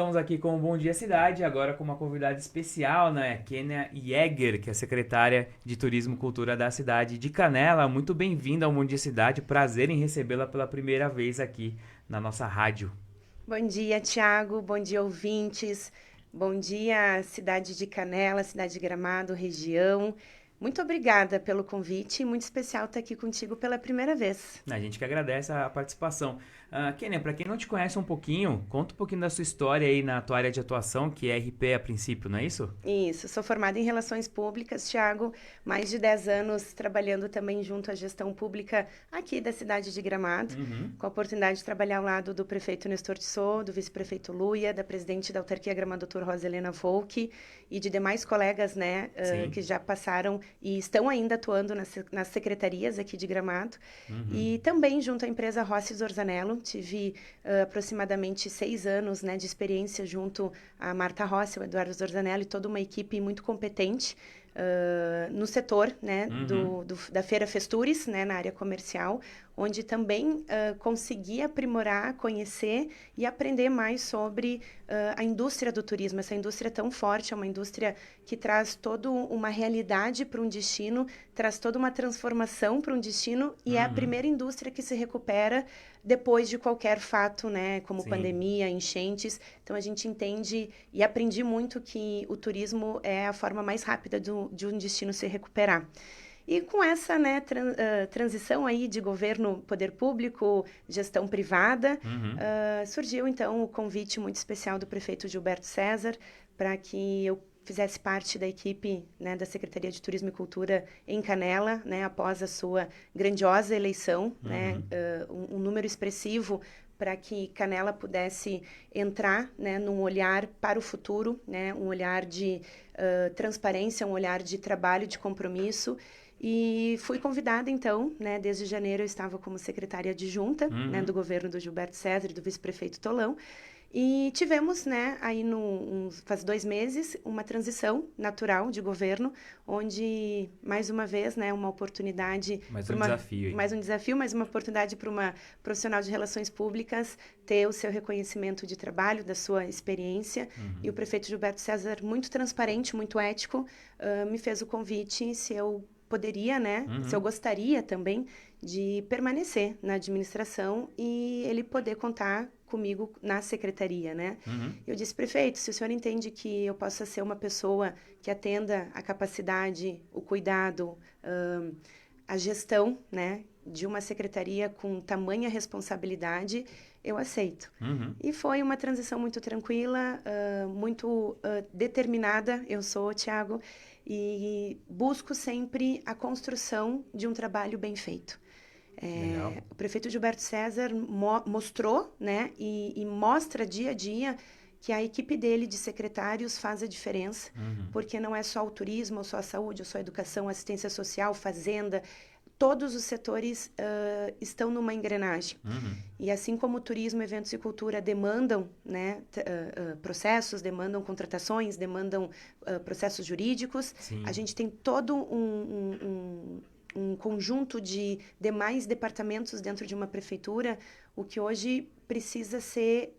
Estamos aqui com o Bom Dia Cidade, agora com uma convidada especial, né? Kênia Jäger, que é secretária de Turismo e Cultura da cidade de Canela. Muito bem-vinda ao Bom Dia Cidade, prazer em recebê-la pela primeira vez aqui na nossa rádio. Bom dia, Tiago. Bom dia, ouvintes. Bom dia, cidade de Canela, cidade de Gramado, região. Muito obrigada pelo convite. Muito especial estar aqui contigo pela primeira vez. A gente que agradece a participação. Kênia, para quem não te conhece um pouquinho, conta um pouquinho da sua história aí na tua área de atuação, que é RP a princípio, não é isso? Isso, sou formada em Relações Públicas, Tiago. Mais de 10 anos trabalhando também junto à gestão pública aqui da cidade de Gramado, Uhum, com a oportunidade de trabalhar ao lado do prefeito Nestor Tissot, do vice-prefeito Luia, da presidente da autarquia Gramado, doutor Rosa Helena Volk, e de demais colegas, né, sim. que já passaram e estão ainda atuando nas secretarias aqui de Gramado. Uhum, E também junto à empresa Rossi Zorzanello, tive aproximadamente 6 anos, né, de experiência junto a Marta Rossi, o Eduardo Zorzanello e toda uma equipe muito competente no setor, né, uhum, da Feira Festures, né, na área comercial, onde também consegui aprimorar, conhecer e aprender mais sobre a indústria do turismo. Essa indústria tão forte, é uma indústria que traz toda uma realidade para um destino, traz toda uma transformação para um destino e é a uhum, primeira indústria que se recupera depois de qualquer fato, né, como sim. pandemia, enchentes. Então a gente entende e aprendi muito que o turismo é a forma mais rápida de um destino se recuperar. E com essa, né, transição aí de governo, poder público, gestão privada, Uhum. surgiu então o convite muito especial do prefeito Gilberto César para que eu fizesse parte da equipe, né, da Secretaria de Turismo e Cultura em Canela, né, após a sua grandiosa eleição, né, Uhum. um número expressivo para que Canela pudesse entrar, né, num olhar para o futuro, né, um olhar de transparência, um olhar de trabalho, de compromisso. E fui convidada, então, né, desde janeiro eu estava como secretária adjunta, né, Uhum. do governo do Gilberto César e do vice-prefeito Tolão. E tivemos, né, aí faz 2 meses, uma transição natural de governo, onde, mais uma vez, né, uma oportunidade Mais para um uma desafio aí. mais um desafio, mais uma oportunidade para uma profissional de relações públicas ter o seu reconhecimento de trabalho, da sua experiência. E Uhum. o prefeito Gilberto César, muito transparente, muito ético, me fez o convite se eu poderia, né, se eu Uhum. gostaria também de permanecer na administração e ele poder contar comigo na secretaria, né? Uhum. Eu disse, prefeito, se o senhor entende que eu possa ser uma pessoa que atenda a capacidade, o cuidado, a gestão, né, de uma secretaria com tamanha responsabilidade, eu aceito. Uhum. E foi uma transição muito tranquila, muito determinada. Eu sou, Tiago, e busco sempre a construção de um trabalho bem feito. Legal. O prefeito Gilberto César mostrou, né, e mostra dia a dia que a equipe dele de secretários faz a diferença, Uhum. porque não é só o turismo, ou só a saúde, ou só a educação, assistência social, fazenda, todos os setores estão numa engrenagem. Uhum. E assim como o turismo, eventos e cultura demandam, né, processos, demandam contratações, demandam processos jurídicos, a Sim. gente tem todo um conjunto de demais departamentos dentro de uma prefeitura, o que hoje precisa ser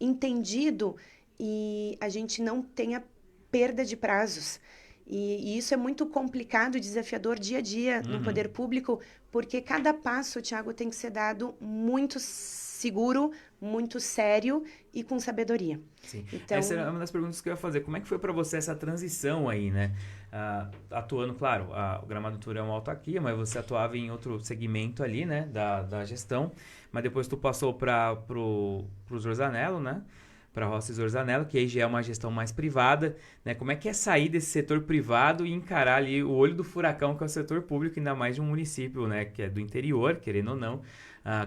entendido e a gente não tenha perda de prazos. E isso é muito complicado e desafiador dia a dia no Uhum. poder público, porque cada passo, Tiago, tem que ser dado muito seguro, muito sério e com sabedoria. Sim. Essa Então, é uma das perguntas que eu ia fazer. Como é que foi pra você essa transição aí, né? Atuando, claro, o Gramado Tour é uma autarquia, mas você atuava em outro segmento ali, né? Da gestão. Mas depois tu passou pro Zorzanello, né? Para Rossi Zorzanello, que aí já é uma gestão mais privada, né? Como é que é sair desse setor privado e encarar ali o olho do furacão que é o setor público, ainda mais de um município, né? Que é do interior, querendo ou não.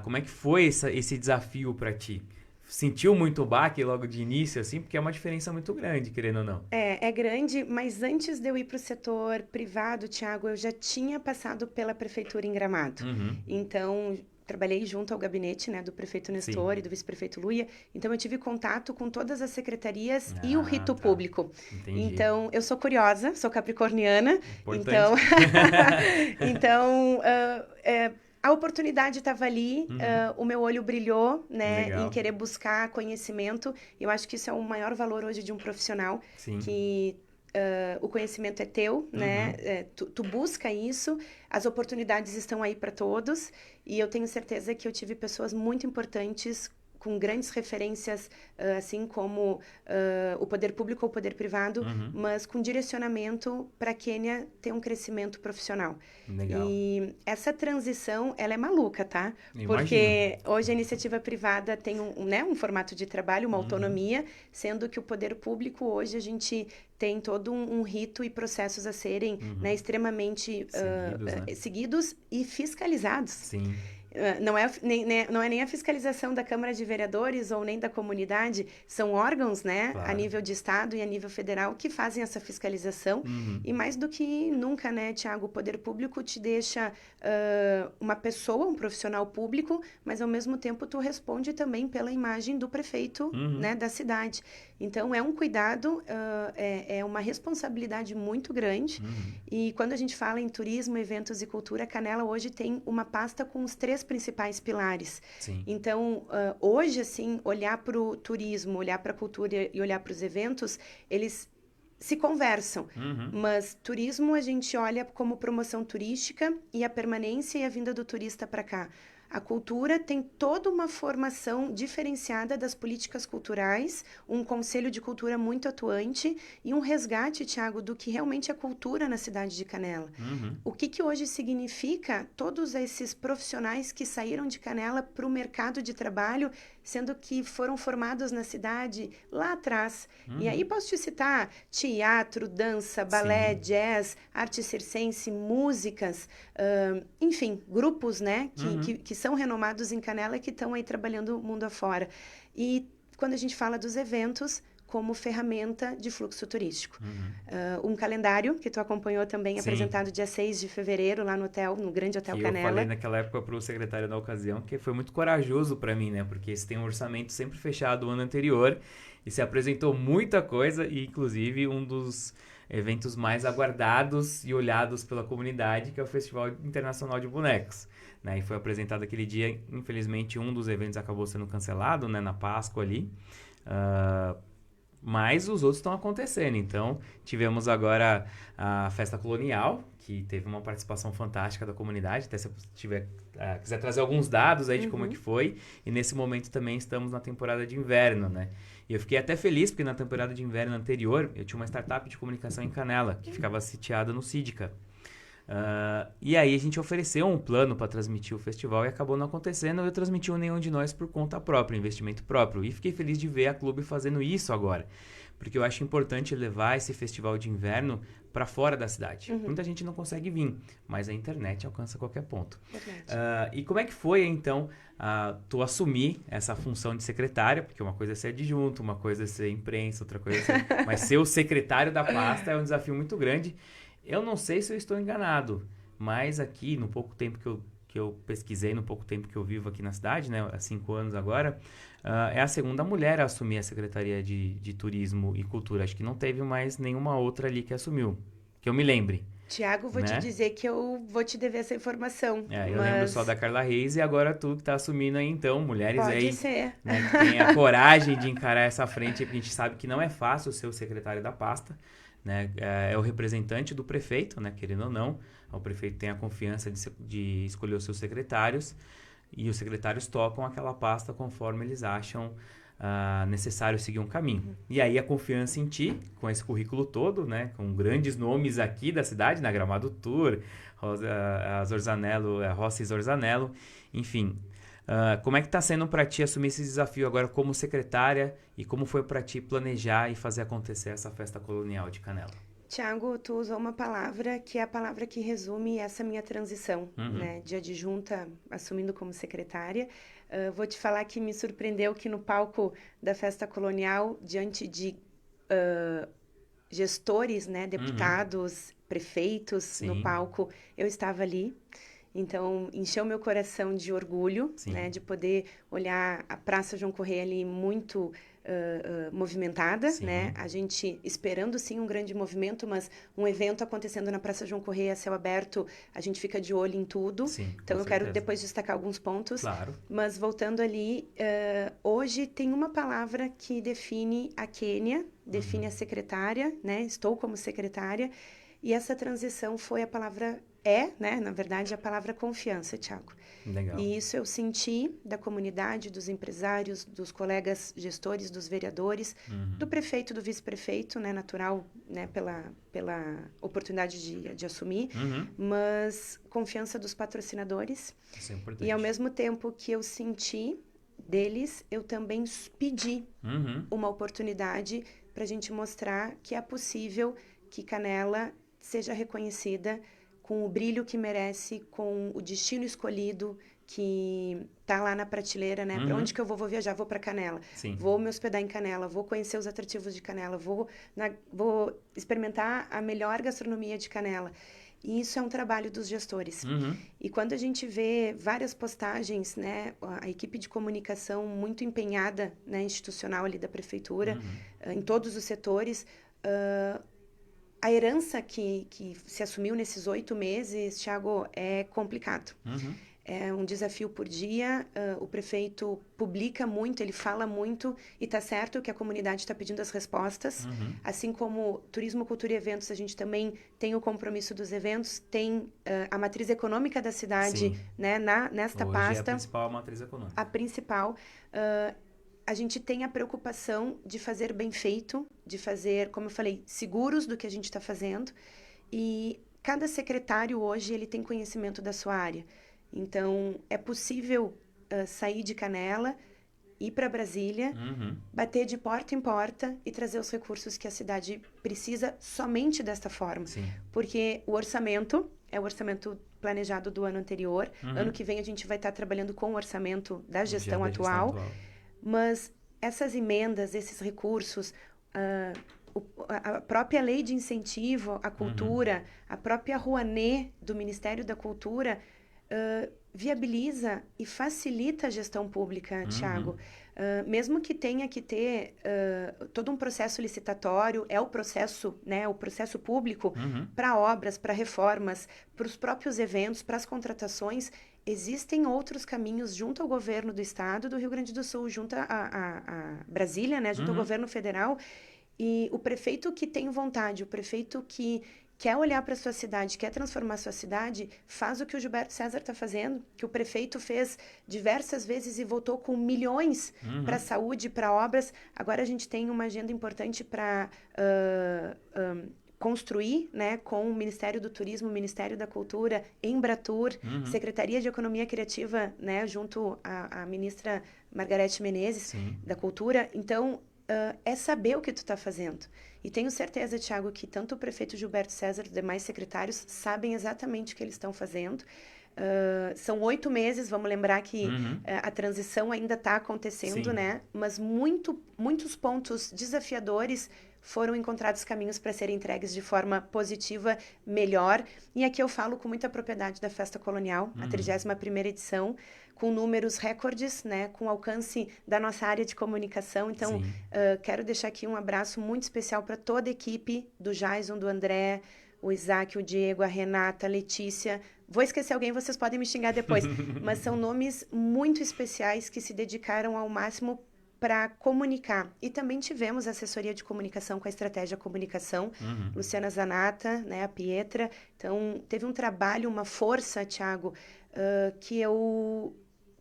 Como é que foi esse desafio para ti? Sentiu muito baque logo de início, assim, porque é uma diferença muito grande, querendo ou não. é grande, mas antes de eu ir para o setor privado, Tiago, eu já tinha passado pela prefeitura em Gramado. Uhum. Então, trabalhei junto ao gabinete, né, do prefeito Sim. Nestor e do vice-prefeito Luia. Então, eu tive contato com todas as secretarias e o Ah, rito tá. público. Entendi. Então, eu sou curiosa, sou capricorniana. Importante. Então, então A oportunidade estava ali, o meu olho brilhou, né, Legal. em querer buscar conhecimento. Eu acho que isso é o maior valor hoje de um profissional, Sim. que o conhecimento é teu, né? Tu busca isso, as oportunidades estão aí para todos, e eu tenho certeza que eu tive pessoas muito importantes com grandes referências, assim como o poder público ou o poder privado, mas com direcionamento para a Quênia ter um crescimento profissional. Legal. E essa transição, ela é maluca, tá? Imagino. Porque hoje a iniciativa privada tem né, um formato de trabalho, uma autonomia, sendo que o poder público, hoje a gente tem todo um rito e processos a serem né, extremamente Seguidos, né? seguidos e fiscalizados. Sim. Não é nem a fiscalização da Câmara de Vereadores ou nem da comunidade, são órgãos, né, a Claro. nível de Estado e a nível federal que fazem essa fiscalização. E mais do que nunca, né, Tiago, o poder público te deixa uma pessoa, um profissional público, mas ao mesmo tempo tu responde também pela imagem do prefeito, né, da cidade. Então é um cuidado, é uma responsabilidade muito grande. E quando a gente fala em turismo, eventos e cultura, a Canela hoje tem uma pasta com os 3 principais pilares. Sim. Então, hoje, assim, olhar para o turismo, olhar para a cultura e olhar para os eventos, eles se conversam. Mas turismo a gente olha como promoção turística e a permanência e a vinda do turista para cá. A cultura tem toda uma formação diferenciada das políticas culturais, um conselho de cultura muito atuante e um resgate, Tiago, do que realmente é cultura na cidade de Canela. O que hoje significa todos esses profissionais que saíram de Canela para o mercado de trabalho, sendo que foram formados na cidade lá atrás. E aí posso te citar teatro, dança, balé, jazz, arte circense, músicas, enfim, grupos, né, que são renomados em Canela e que estão aí trabalhando mundo afora. E quando a gente fala dos eventos, como ferramenta de fluxo turístico. Um calendário, que tu acompanhou também, apresentado dia 6 de fevereiro, lá no hotel, no Grande Hotel Canela. Que eu falei naquela época para o secretário da ocasião, que foi muito corajoso para mim, né? Porque esse tem um orçamento sempre fechado o ano anterior, e se apresentou muita coisa, e inclusive um dos eventos mais aguardados e olhados pela comunidade, que é o Festival Internacional de Bonecos. Né? E foi apresentado aquele dia, infelizmente um dos eventos acabou sendo cancelado, né? Na Páscoa ali. Mas os outros estão acontecendo. Então, tivemos agora a Festa Colonial, que teve uma participação fantástica da comunidade. Até se você quiser trazer alguns dados aí de como é que foi. E nesse momento também estamos na temporada de inverno, né? E eu fiquei até feliz, porque na temporada de inverno anterior, eu tinha uma startup de comunicação em Canela, que ficava sitiada no Sídica. E aí a gente ofereceu um plano para transmitir o festival e acabou não acontecendo. Eu transmiti nenhum de nós por conta própria, investimento próprio. E fiquei feliz de ver a Clube fazendo isso agora, porque eu acho importante levar esse festival de inverno para fora da cidade. Muita gente não consegue vir, mas a internet alcança qualquer ponto. E como é que foi, então, tu assumir essa função de secretária? Porque uma coisa é ser adjunto, uma coisa é ser imprensa, outra coisa é ser... Mas ser o secretário da pasta é um desafio muito grande. Eu não sei se eu estou enganado, mas aqui, no pouco tempo que eu pesquisei, no pouco tempo que eu vivo aqui na cidade, né, há 5 anos agora, é a segunda mulher a assumir a Secretaria de Turismo e Cultura. Acho que não teve mais nenhuma outra ali que assumiu, que eu me lembre. Tiago, vou te dizer que eu vou te dever essa informação. Eu lembro só da Carla Reis e agora tu que tá assumindo aí, então, mulheres Pode aí, ser. Né, que tem a coragem de encarar essa frente, porque a gente sabe que não é fácil ser o secretário da pasta. Né? É o representante do prefeito, né? Querendo ou não, o prefeito tem a confiança de escolher os seus secretários e os secretários tocam aquela pasta conforme eles acham necessário seguir um caminho. E aí a confiança em ti, com esse currículo todo, né? Com grandes nomes aqui da cidade, na Gramado Tour, Rossi Zorzanello, enfim... como é que está sendo para ti assumir esse desafio agora como secretária e como foi para ti planejar e fazer acontecer essa festa colonial de Canela? Tiago, tu usou uma palavra que é a palavra que resume essa minha transição, né, de adjunta assumindo como secretária. Vou te falar que me surpreendeu que no palco da festa colonial, diante de gestores, né, deputados, prefeitos no palco, eu estava ali. Então, encheu meu coração de orgulho, né, de poder olhar a Praça João Correia ali muito movimentada, Sim. né? A gente esperando sim um grande movimento, mas um evento acontecendo na Praça João Correia, a céu aberto, a gente fica de olho em tudo. Sim, Então com eu quero certeza. depois destacar alguns pontos. Claro. Mas voltando ali, hoje tem uma palavra que define a Quênia, define a secretária, né? Estou como secretária. E essa transição foi a palavra né? Na verdade, a palavra confiança, Thiago. Legal. E isso eu senti da comunidade, dos empresários, dos colegas gestores, dos vereadores, do prefeito, do vice-prefeito, né? Natural, né? Pela oportunidade de assumir. Mas confiança dos patrocinadores. Isso é importante. E ao mesmo tempo que eu senti deles, eu também pedi uma oportunidade para a gente mostrar que é possível que Canela seja reconhecida com o brilho que merece, com o destino escolhido que tá lá na prateleira, né? Para onde que eu vou? Vou viajar, vou para Canela. Sim. Vou me hospedar em Canela, vou conhecer os atrativos de Canela, vou experimentar a melhor gastronomia de Canela. E isso é um trabalho dos gestores. E quando a gente vê várias postagens, né, a equipe de comunicação muito empenhada, né, institucional ali da prefeitura, em todos os setores, a herança que se assumiu nesses 8 meses, Thiago, é complicado. É um desafio por dia, o prefeito publica muito, ele fala muito, e está certo que a comunidade está pedindo as respostas. Assim como turismo, cultura e eventos, a gente também tem o compromisso dos eventos, tem a matriz econômica da cidade, né, nesta Hoje pasta. é a principal matriz econômica. A principal. A gente tem a preocupação de fazer bem feito, de fazer, como eu falei, seguros do que a gente está fazendo. E cada secretário hoje ele tem conhecimento da sua área. Então, é possível sair de Canela, ir para Brasília, bater de porta em porta e trazer os recursos que a cidade precisa somente desta forma. Sim. Porque o orçamento é o orçamento planejado do ano anterior. Ano que vem a gente vai estar trabalhando com o orçamento da gestão atual. Mas essas emendas, esses recursos, a própria lei de incentivo à cultura, a própria Rouanet do Ministério da Cultura, viabiliza e facilita a gestão pública, Thiago. Mesmo que tenha que ter todo um processo licitatório, é o processo, né, o processo público para obras, para reformas, para os próprios eventos, para as contratações, existem outros caminhos junto ao governo do estado do Rio Grande do Sul, junto a Brasília, né, junto ao governo federal. E o prefeito que tem vontade, o prefeito que quer olhar para a sua cidade, quer transformar a sua cidade, faz o que o Gilberto César está fazendo, que o prefeito fez diversas vezes e voltou com milhões para a saúde, para obras. Agora a gente tem uma agenda importante para construir, né, com o Ministério do Turismo, o Ministério da Cultura, Embratur, Secretaria de Economia Criativa, né, junto à ministra Margarete Menezes, da Cultura. Então, é saber o que tu está fazendo. E tenho certeza, Thiago, que tanto o prefeito Gilberto César e os demais secretários sabem exatamente o que eles estão fazendo. São 8 meses, vamos lembrar que a transição ainda está acontecendo, né? Mas muitos pontos desafiadores foram encontrados caminhos para serem entregues de forma positiva, melhor. E aqui eu falo com muita propriedade da Festa Colonial, a 31ª edição, com números recordes, né, com alcance da nossa área de comunicação. Então, quero deixar aqui um abraço muito especial para toda a equipe do Jason, do André, o Isaac, o Diego, a Renata, a Letícia. Vou esquecer alguém, vocês podem me xingar depois. Mas são nomes muito especiais que se dedicaram ao máximo para comunicar. E também tivemos assessoria de comunicação com a Estratégia Comunicação, Luciana Zanata, né, a Pietra. Então, teve um trabalho, uma força, Thiago, que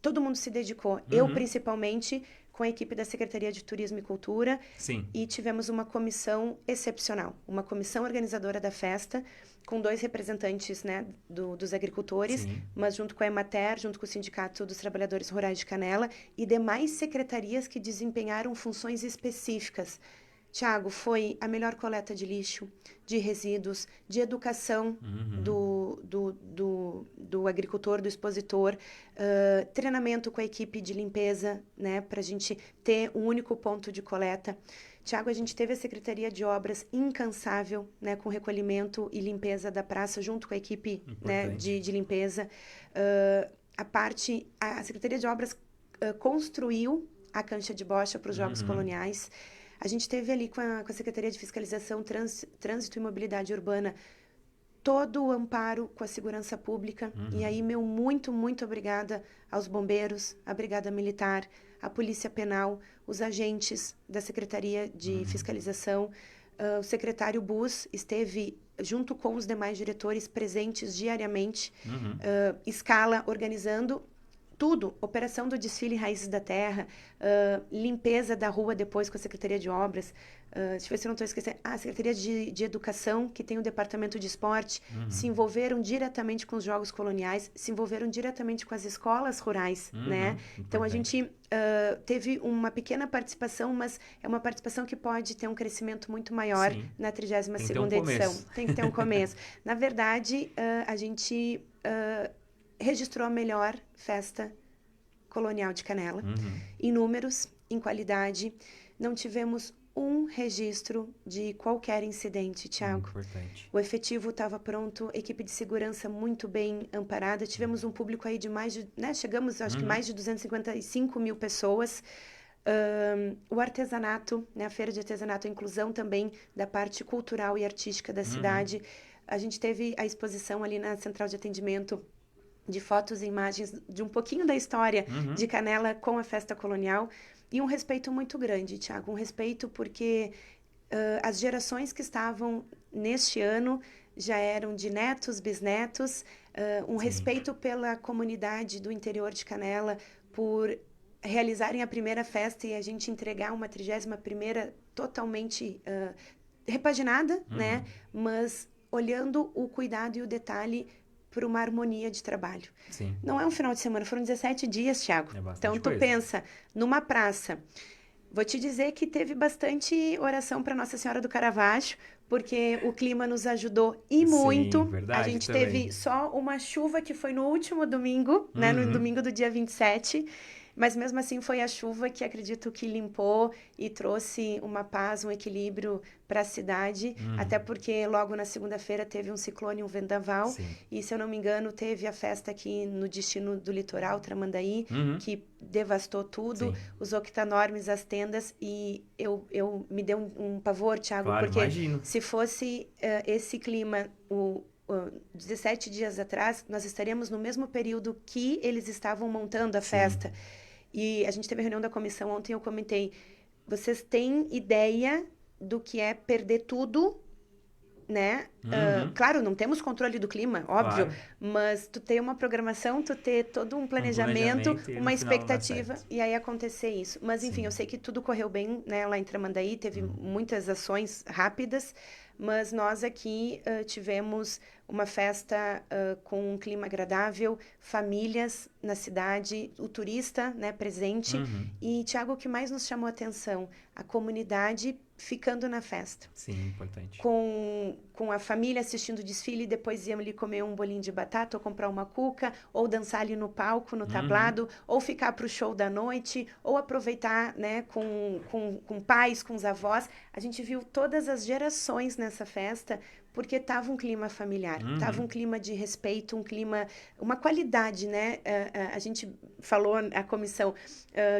todo mundo se dedicou. Eu, principalmente, com a equipe da Secretaria de Turismo e Cultura. Sim. E tivemos uma comissão excepcional, uma comissão organizadora da festa, com 2 representantes, né, dos agricultores, mas junto com a Emater, junto com o Sindicato dos Trabalhadores Rurais de Canela e demais secretarias que desempenharam funções específicas. Tiago, foi a melhor coleta de lixo, de resíduos, de educação do agricultor, do expositor, treinamento com a equipe de limpeza, né, para a gente ter um único ponto de coleta. Tiago, a gente teve a Secretaria de Obras incansável, né, com recolhimento e limpeza da praça, junto com a equipe, né, de limpeza. A Secretaria de Obras construiu a cancha de bocha para os Jogos Coloniais. A gente teve ali com a Secretaria de Fiscalização, Trânsito e Mobilidade Urbana todo o amparo com a segurança pública. E aí, meu muito, muito obrigada aos bombeiros, à Brigada Militar, à Polícia Penal, os agentes da Secretaria de Fiscalização. O secretário Bus esteve, junto com os demais diretores, presentes diariamente, escala, organizando tudo, operação do desfile Raízes da Terra, limpeza da rua depois com a Secretaria de Obras, deixa eu ver se eu não estou esquecendo, a Secretaria de Educação, que tem o Departamento de Esporte, se envolveram diretamente com os Jogos Coloniais, se envolveram diretamente com as escolas rurais, né? Então, a gente teve uma pequena participação, mas é uma participação que pode ter um crescimento muito maior na 32ª edição. Tem que ter um começo. Na verdade, a gente registrou a melhor festa colonial de Canela, em números, em qualidade. Não tivemos um registro de qualquer incidente, Thiago. Importante. O efetivo estava pronto, equipe de segurança muito bem amparada. Tivemos um público aí de mais de, né, chegamos, acho que mais de 255 mil pessoas. O artesanato, né, a feira de artesanato, a inclusão também da parte cultural e artística da cidade. A gente teve a exposição ali na central de atendimento de fotos e imagens de um pouquinho da história de Canela com a festa colonial. E um respeito muito grande, Thiago. Um respeito porque as gerações que estavam neste ano já eram de netos, bisnetos. Um respeito pela comunidade do interior de Canela por realizarem a primeira festa e a gente entregar uma 31ª totalmente repaginada, né? Mas olhando o cuidado e o detalhe por uma harmonia de trabalho. Sim. Não é um final de semana, foram 17 dias, Thiago. Então, tu pensa, numa praça, vou te dizer que teve bastante oração para Nossa Senhora do Caravaggio, porque o clima nos ajudou e muito. Verdade, a gente também. teve só uma chuva que foi no último domingo, né, no domingo do dia 27, mas mesmo assim foi a chuva que acredito que limpou e trouxe uma paz, um equilíbrio para a cidade, até porque logo na segunda-feira teve um ciclone, um vendaval, e se eu não me engano teve a festa aqui no destino do litoral, Tramandaí, que devastou tudo, os octanormes, as tendas, e eu me deu um pavor, Thiago, Claro, porque imagino. se fosse esse clima, 17 dias atrás, nós estaríamos no mesmo período que eles estavam montando a festa. E a gente teve a reunião da comissão ontem, eu comentei, vocês têm ideia do que é perder tudo, né? Claro, não temos controle do clima, óbvio, mas tu ter uma programação, tu ter todo um planejamento uma expectativa, e aí acontecer isso. Mas, enfim, eu sei que tudo correu bem, né? Lá em Tramandaí, teve muitas ações rápidas, mas nós aqui tivemos uma festa com um clima agradável, famílias na cidade, o turista, né, presente. E, Thiago, o que mais nos chamou a atenção? A comunidade ficando na festa. Sim, importante. Com a família assistindo o desfile, depois iam ali comer um bolinho de batata, ou comprar uma cuca, ou dançar ali no palco, no tablado, ou ficar para o show da noite, ou aproveitar, né, com pais, com os avós. A gente viu todas as gerações nessa festa, porque estava um clima familiar, estava um clima de respeito, um clima, uma qualidade, né? A gente falou, a comissão,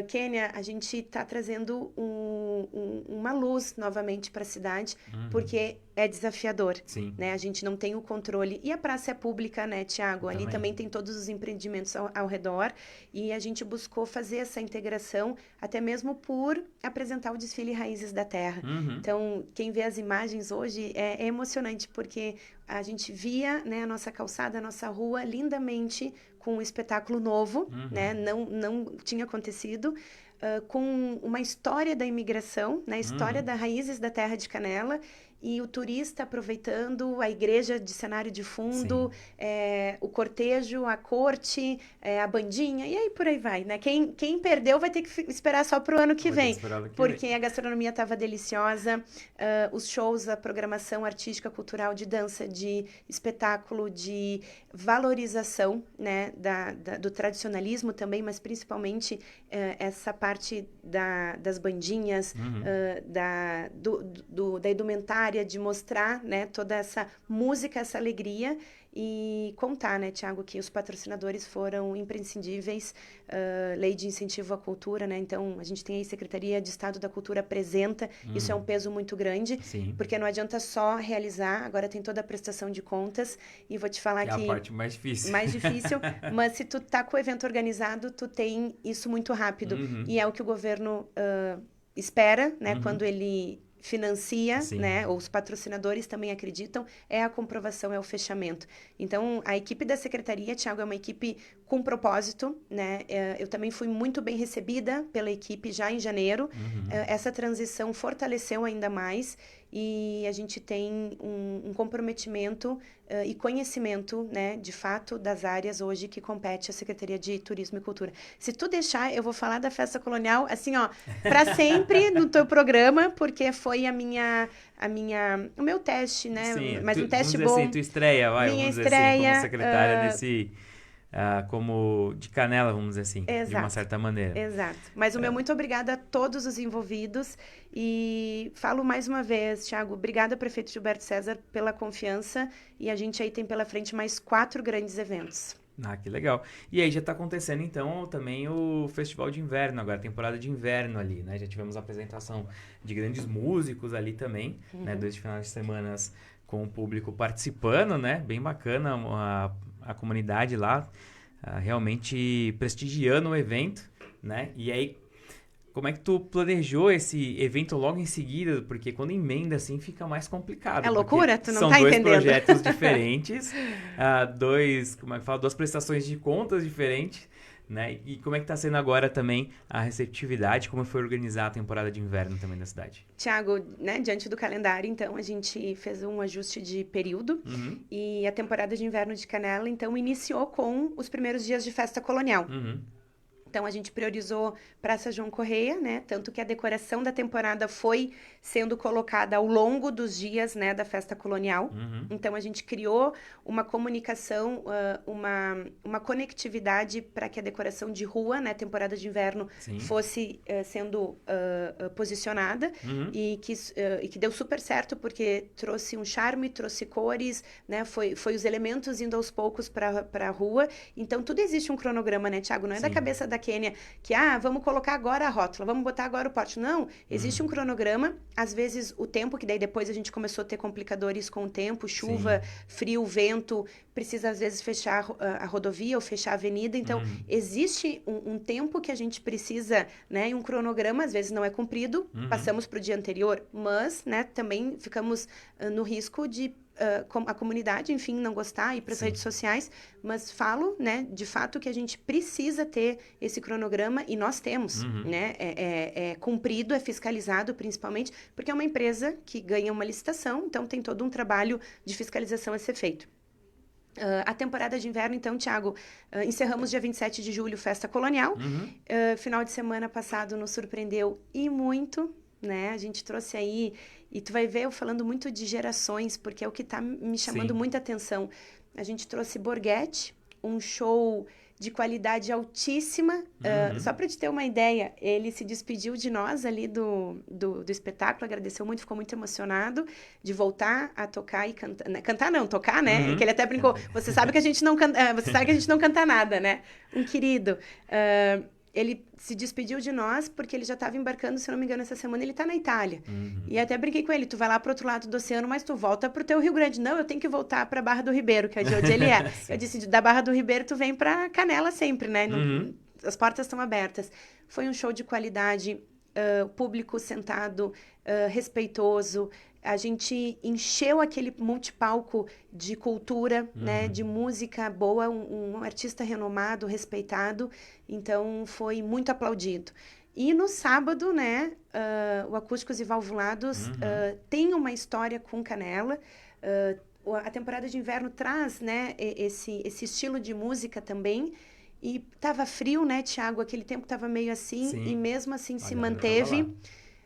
Kênia, a gente está trazendo uma luz novamente para a cidade, porque é desafiador, né? A gente não tem o controle. E a praça é pública, né, Thiago? Ali também tem todos os empreendimentos ao redor, e a gente buscou fazer essa integração, até mesmo por apresentar o desfile Raízes da Terra. Então, quem vê as imagens hoje é emocionante, porque a gente via, né, a nossa calçada, a nossa rua lindamente com um espetáculo novo, né? Não tinha acontecido, com uma história da imigração, né? História das Raízes da Terra de Canela, e o turista aproveitando a igreja de cenário de fundo, o cortejo, a corte, a bandinha, e aí por aí vai, né? Quem perdeu vai ter que esperar só para o ano que vem, porque a gastronomia estava deliciosa, os shows, a programação artística, cultural, de dança, de espetáculo, de valorização, né, do tradicionalismo também, mas principalmente essa parte das bandinhas, da indumentária, de mostrar, né, toda essa música, essa alegria. E contar, né, Tiago, que os patrocinadores foram imprescindíveis, lei de incentivo à cultura, né, então a gente tem aí Secretaria de Estado da Cultura apresenta, isso é um peso muito grande, Sim. porque não adianta só realizar, agora tem toda a prestação de contas, e vou te falar Que é a parte mais difícil. Mais difícil, mas se tu tá com o evento organizado, tu tem isso muito rápido, e é o que o governo espera, né, quando ele financia, Sim. né, ou os patrocinadores também acreditam, é a comprovação, é o fechamento. Então, a equipe da secretaria, Tiago, é uma equipe com propósito, né, eu também fui muito bem recebida pela equipe já em janeiro, essa transição fortaleceu ainda mais, e a gente tem um comprometimento e conhecimento, né, de fato, das áreas hoje que compete a Secretaria de Turismo e Cultura. Se tu deixar, eu vou falar da Festa Colonial, assim, ó, para sempre no teu programa, porque foi o meu teste, né, Sim, mas um teste vamos dizer bom. assim, tua estreia, Minha vamos dizer assim, como estreia, secretária desse, como de Canela, vamos dizer assim, de uma exato. certa maneira. Exato. Mas o meu muito obrigada a todos os envolvidos e falo mais uma vez, Thiago, obrigada, prefeito Gilberto César, pela confiança e a gente aí tem pela frente mais 4 grandes eventos. Que legal. E aí já está acontecendo, então, também o Festival de Inverno, agora, temporada de inverno ali, né? Já tivemos a apresentação de grandes músicos ali também, né? 2 finais de semana com o público participando, né? Bem bacana a comunidade lá, realmente prestigiando o evento, né? E aí, como é que tu planejou esse evento logo em seguida? Porque quando emenda assim fica mais complicado. É loucura? Tu não tá entendendo? São 2 projetos diferentes, duas prestações de contas diferentes, né? E como é que tá sendo agora também a receptividade, como foi organizar a temporada de inverno também da cidade? Tiago, né, diante do calendário, então, a gente fez um ajuste de período e a temporada de inverno de Canela, então, iniciou com os primeiros dias de festa colonial. Então, a gente priorizou Praça João Correia, né? Tanto que a decoração da temporada foi sendo colocada ao longo dos dias, né, da festa colonial. Então, a gente criou uma comunicação, uma conectividade para que a decoração de rua, né, temporada de inverno, fosse sendo posicionada e que deu super certo, porque trouxe um charme, trouxe cores, né? Foi os elementos indo aos poucos para a rua. Então, tudo existe um cronograma, né, Thiago? Não é da cabeça da Kênia que, vamos colocar agora a rótula, vamos botar agora o pote. Não, existe um cronograma, às vezes o tempo, que daí depois a gente começou a ter complicadores com o tempo, chuva, frio, vento, precisa às vezes fechar a rodovia ou fechar a avenida, então existe um tempo que a gente precisa, né, e um cronograma, às vezes não é cumprido, passamos para o dia anterior, mas, né, também ficamos no risco de a comunidade, enfim, não gostar, ir para as redes sociais, mas falo, né, de fato que a gente precisa ter esse cronograma e nós temos, né, é cumprido, é fiscalizado principalmente, porque é uma empresa que ganha uma licitação, então tem todo um trabalho de fiscalização a ser feito. A temporada de inverno, então, Thiago, encerramos dia 27 de julho, Festa Colonial, final de semana passado nos surpreendeu e muito, né, a gente trouxe aí. E tu vai ver eu falando muito de gerações, porque é o que está me chamando muita atenção. A gente trouxe Borghetti, um show de qualidade altíssima. Só para te ter uma ideia, ele se despediu de nós ali do espetáculo, agradeceu muito, ficou muito emocionado de voltar a tocar e cantar. Né? Cantar não, tocar, né? Que ele até brincou. Você sabe que a gente não canta, você sabe que a gente não canta nada, né? Um querido. Ele se despediu de nós porque ele já estava embarcando, se não me engano, essa semana ele está na Itália. E até brinquei com ele, tu vai lá para o outro lado do oceano, mas tu volta para o teu Rio Grande. Não, eu tenho que voltar para Barra do Ribeiro, que é de onde ele é. Eu disse, da Barra do Ribeiro tu vem para Canela sempre, né? As portas estão abertas. Foi um show de qualidade, público sentado, respeitoso. A gente encheu aquele multipalco de cultura, né, de música boa, um artista renomado, respeitado, então foi muito aplaudido. E no sábado, né, o Acústicos e Valvulados tem uma história com Canela. A temporada de inverno traz, né, esse estilo de música também. E tava frio, né, Thiago? Aquele tempo tava meio assim, e mesmo assim se manteve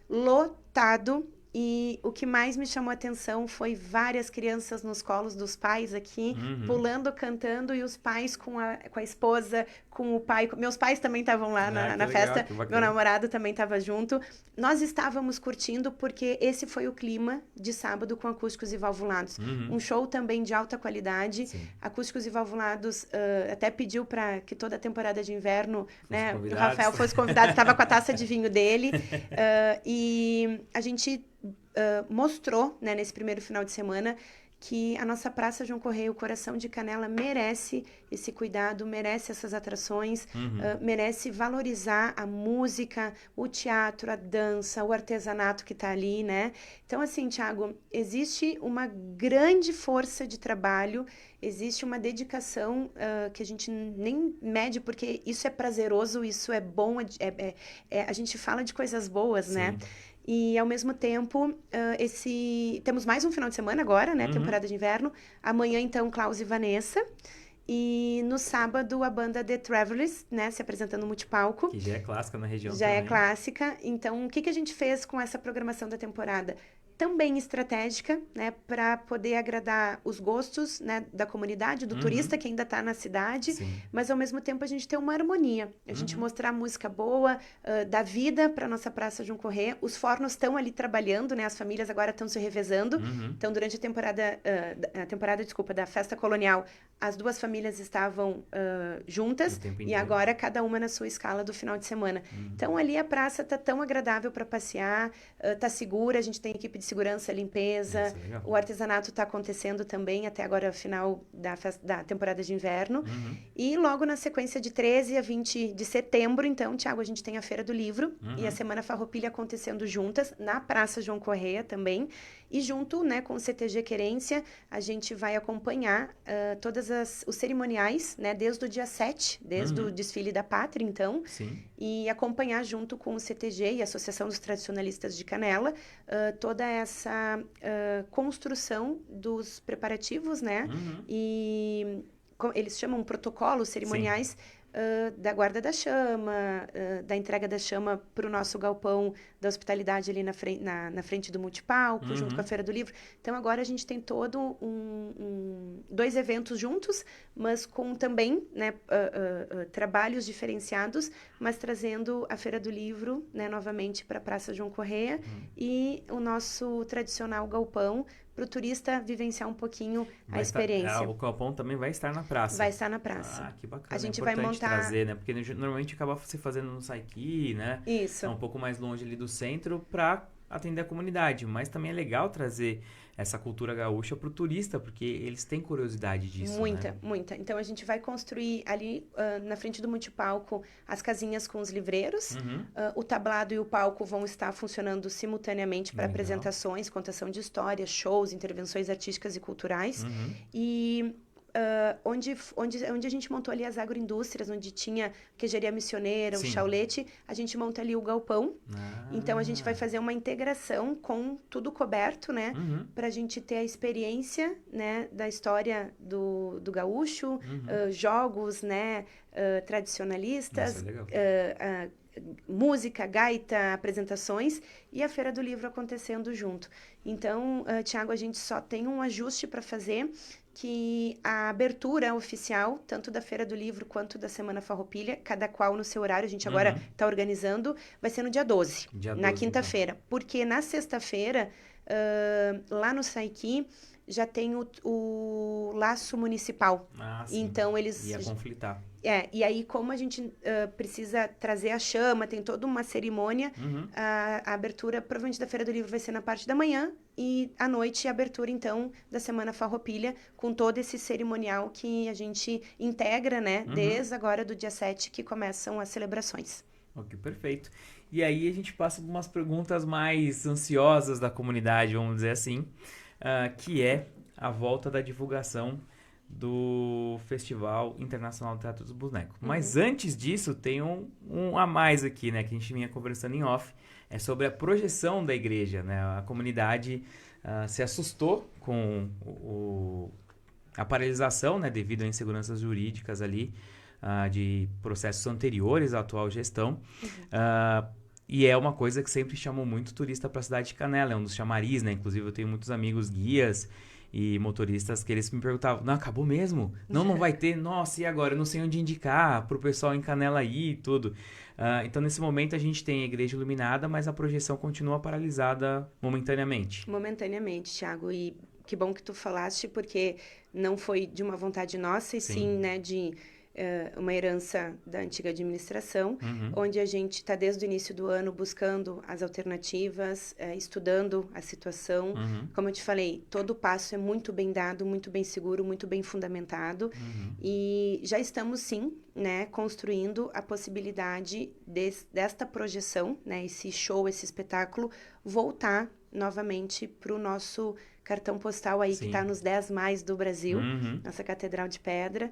lotado. E o que mais me chamou a atenção foi várias crianças nos colos dos pais aqui, pulando, cantando, e os pais com a esposa, com o pai. Meus pais também estavam lá na legal, festa, que bacana. meu namorado também estava junto. Nós estávamos curtindo porque esse foi o clima de sábado com acústicos e valvulados. Um show também de alta qualidade. Sim. Acústicos e valvulados, até pediu para que toda a temporada de inverno, né, o convidados. Rafael fosse convidado, estava com a taça de vinho dele. E a gente mostrou, né, nesse primeiro final de semana, que a nossa Praça João Correia, o Coração de Canela, merece esse cuidado, merece essas atrações, merece valorizar a música, o teatro, a dança, o artesanato que está ali, né? Então, assim, Thiago, existe uma grande força de trabalho, existe uma dedicação que a gente nem mede, porque isso é prazeroso, isso é bom, a gente fala de coisas boas, Sim. né? E, ao mesmo tempo, temos mais um final de semana agora, né? Temporada de inverno. Amanhã, então, Klaus e Vanessa. E no sábado, a banda The Travelers, né? Se apresentando no multipalco. Que já é clássica na região Já também. é clássica. Então, o que a gente fez com essa programação da temporada? Também estratégica, né, para poder agradar os gostos, né, da comunidade, do turista que ainda está na cidade, Sim. mas ao mesmo tempo a gente tem uma harmonia, a gente mostrar música boa, da vida para nossa Praça João Correia. Os fornos estão ali trabalhando, né, as famílias agora estão se revezando. Então, durante a temporada, da Festa Colonial, as duas famílias estavam juntas e agora cada uma na sua escala do final de semana. Então, ali a praça está tão agradável para passear, está segura, a gente tem equipe de segurança, limpeza, o artesanato está acontecendo também até agora, final da temporada de inverno. E logo na sequência de 13 a 20 de setembro, então, Thiago, a gente tem a Feira do Livro e a Semana Farroupilha acontecendo juntas na Praça João Correia também. E junto, né, com o CTG Querência, a gente vai acompanhar todos os cerimoniais, né, desde o dia 7, desde o desfile da Pátria, então. Sim. E acompanhar junto com o CTG e a Associação dos Tradicionalistas de Canela toda essa construção dos preparativos, né? E eles chamam protocolos cerimoniais da guarda da chama, da entrega da chama para o nosso galpão da hospitalidade ali na frente do multipalco, junto com a Feira do Livro. Então, agora a gente tem todo dois eventos juntos, mas com também, né, trabalhos diferenciados, mas trazendo a Feira do Livro, né, novamente para a Praça João Correia e o nosso tradicional galpão, para o turista vivenciar um pouquinho a experiência. O galpão também vai estar na praça. Vai estar na praça. Ah, que bacana. A gente vai montar... trazer, né? Porque normalmente acaba se fazendo no Saiki, né? Isso. É um pouco mais longe ali do centro para atender a comunidade. Mas também é legal trazer essa cultura gaúcha para o turista, porque eles têm curiosidade disso, Muita, né? muita. Então, a gente vai construir ali na frente do multipalco as casinhas com os livreiros. O tablado e o palco vão estar funcionando simultaneamente para apresentações, contação de histórias, shows, intervenções artísticas e culturais. E onde a gente montou ali as agroindústrias, onde tinha queijaria missioneira, o chaulete, a gente monta ali o galpão. Então, a gente vai fazer uma integração com tudo coberto, né? Para a gente ter a experiência, né, da história do gaúcho, jogos, né, tradicionalistas, música, gaita, apresentações e a Feira do Livro acontecendo junto. Então, Thiago, a gente só tem um ajuste para fazer, que a abertura oficial, tanto da Feira do Livro quanto da Semana Farroupilha, cada qual no seu horário, a gente agora está organizando, vai ser no dia 12, na quinta-feira. Então. Porque na sexta-feira, lá no Saiki, já tem o laço municipal. Então, eles... Ia conflitar. E aí, como a gente precisa trazer a chama, tem toda uma cerimônia, a abertura, provavelmente, da Feira do Livro vai ser na parte da manhã e à noite a abertura, então, da Semana Farroupilha, com todo esse cerimonial que a gente integra, né, desde agora do dia 7, que começam as celebrações. Ok, perfeito. E aí a gente passa por umas perguntas mais ansiosas da comunidade, vamos dizer assim, que é a volta da divulgação do Festival Internacional do Teatro dos Bonecos. Mas antes disso, tem um a mais aqui, né? Que a gente vinha conversando em off. É sobre a projeção da igreja, né? A comunidade se assustou com a paralisação, né? Devido a inseguranças jurídicas ali, de processos anteriores à atual gestão. E é uma coisa que sempre chamou muito turista para a cidade de Canela, é um dos chamariz, né? Inclusive eu tenho muitos amigos guias e motoristas que eles me perguntavam, não, acabou mesmo? Não, não vai ter? Nossa, e agora? Eu não sei onde indicar pro pessoal em Canela ir e tudo. Então, nesse momento, a gente tem a igreja iluminada, mas a projeção continua paralisada momentaneamente. Momentaneamente, Thiago. E que bom que tu falaste, porque não foi de uma vontade nossa, e sim, né, de uma herança da antiga administração, onde a gente está desde o início do ano buscando as alternativas, estudando a situação. Como eu te falei, todo passo é muito bem dado, muito bem seguro, muito bem fundamentado. E já estamos, sim, né, construindo a possibilidade desta projeção, né, esse show, esse espetáculo, voltar novamente para o nosso cartão postal aí, que está nos 10 mais do Brasil, nossa Catedral de Pedra,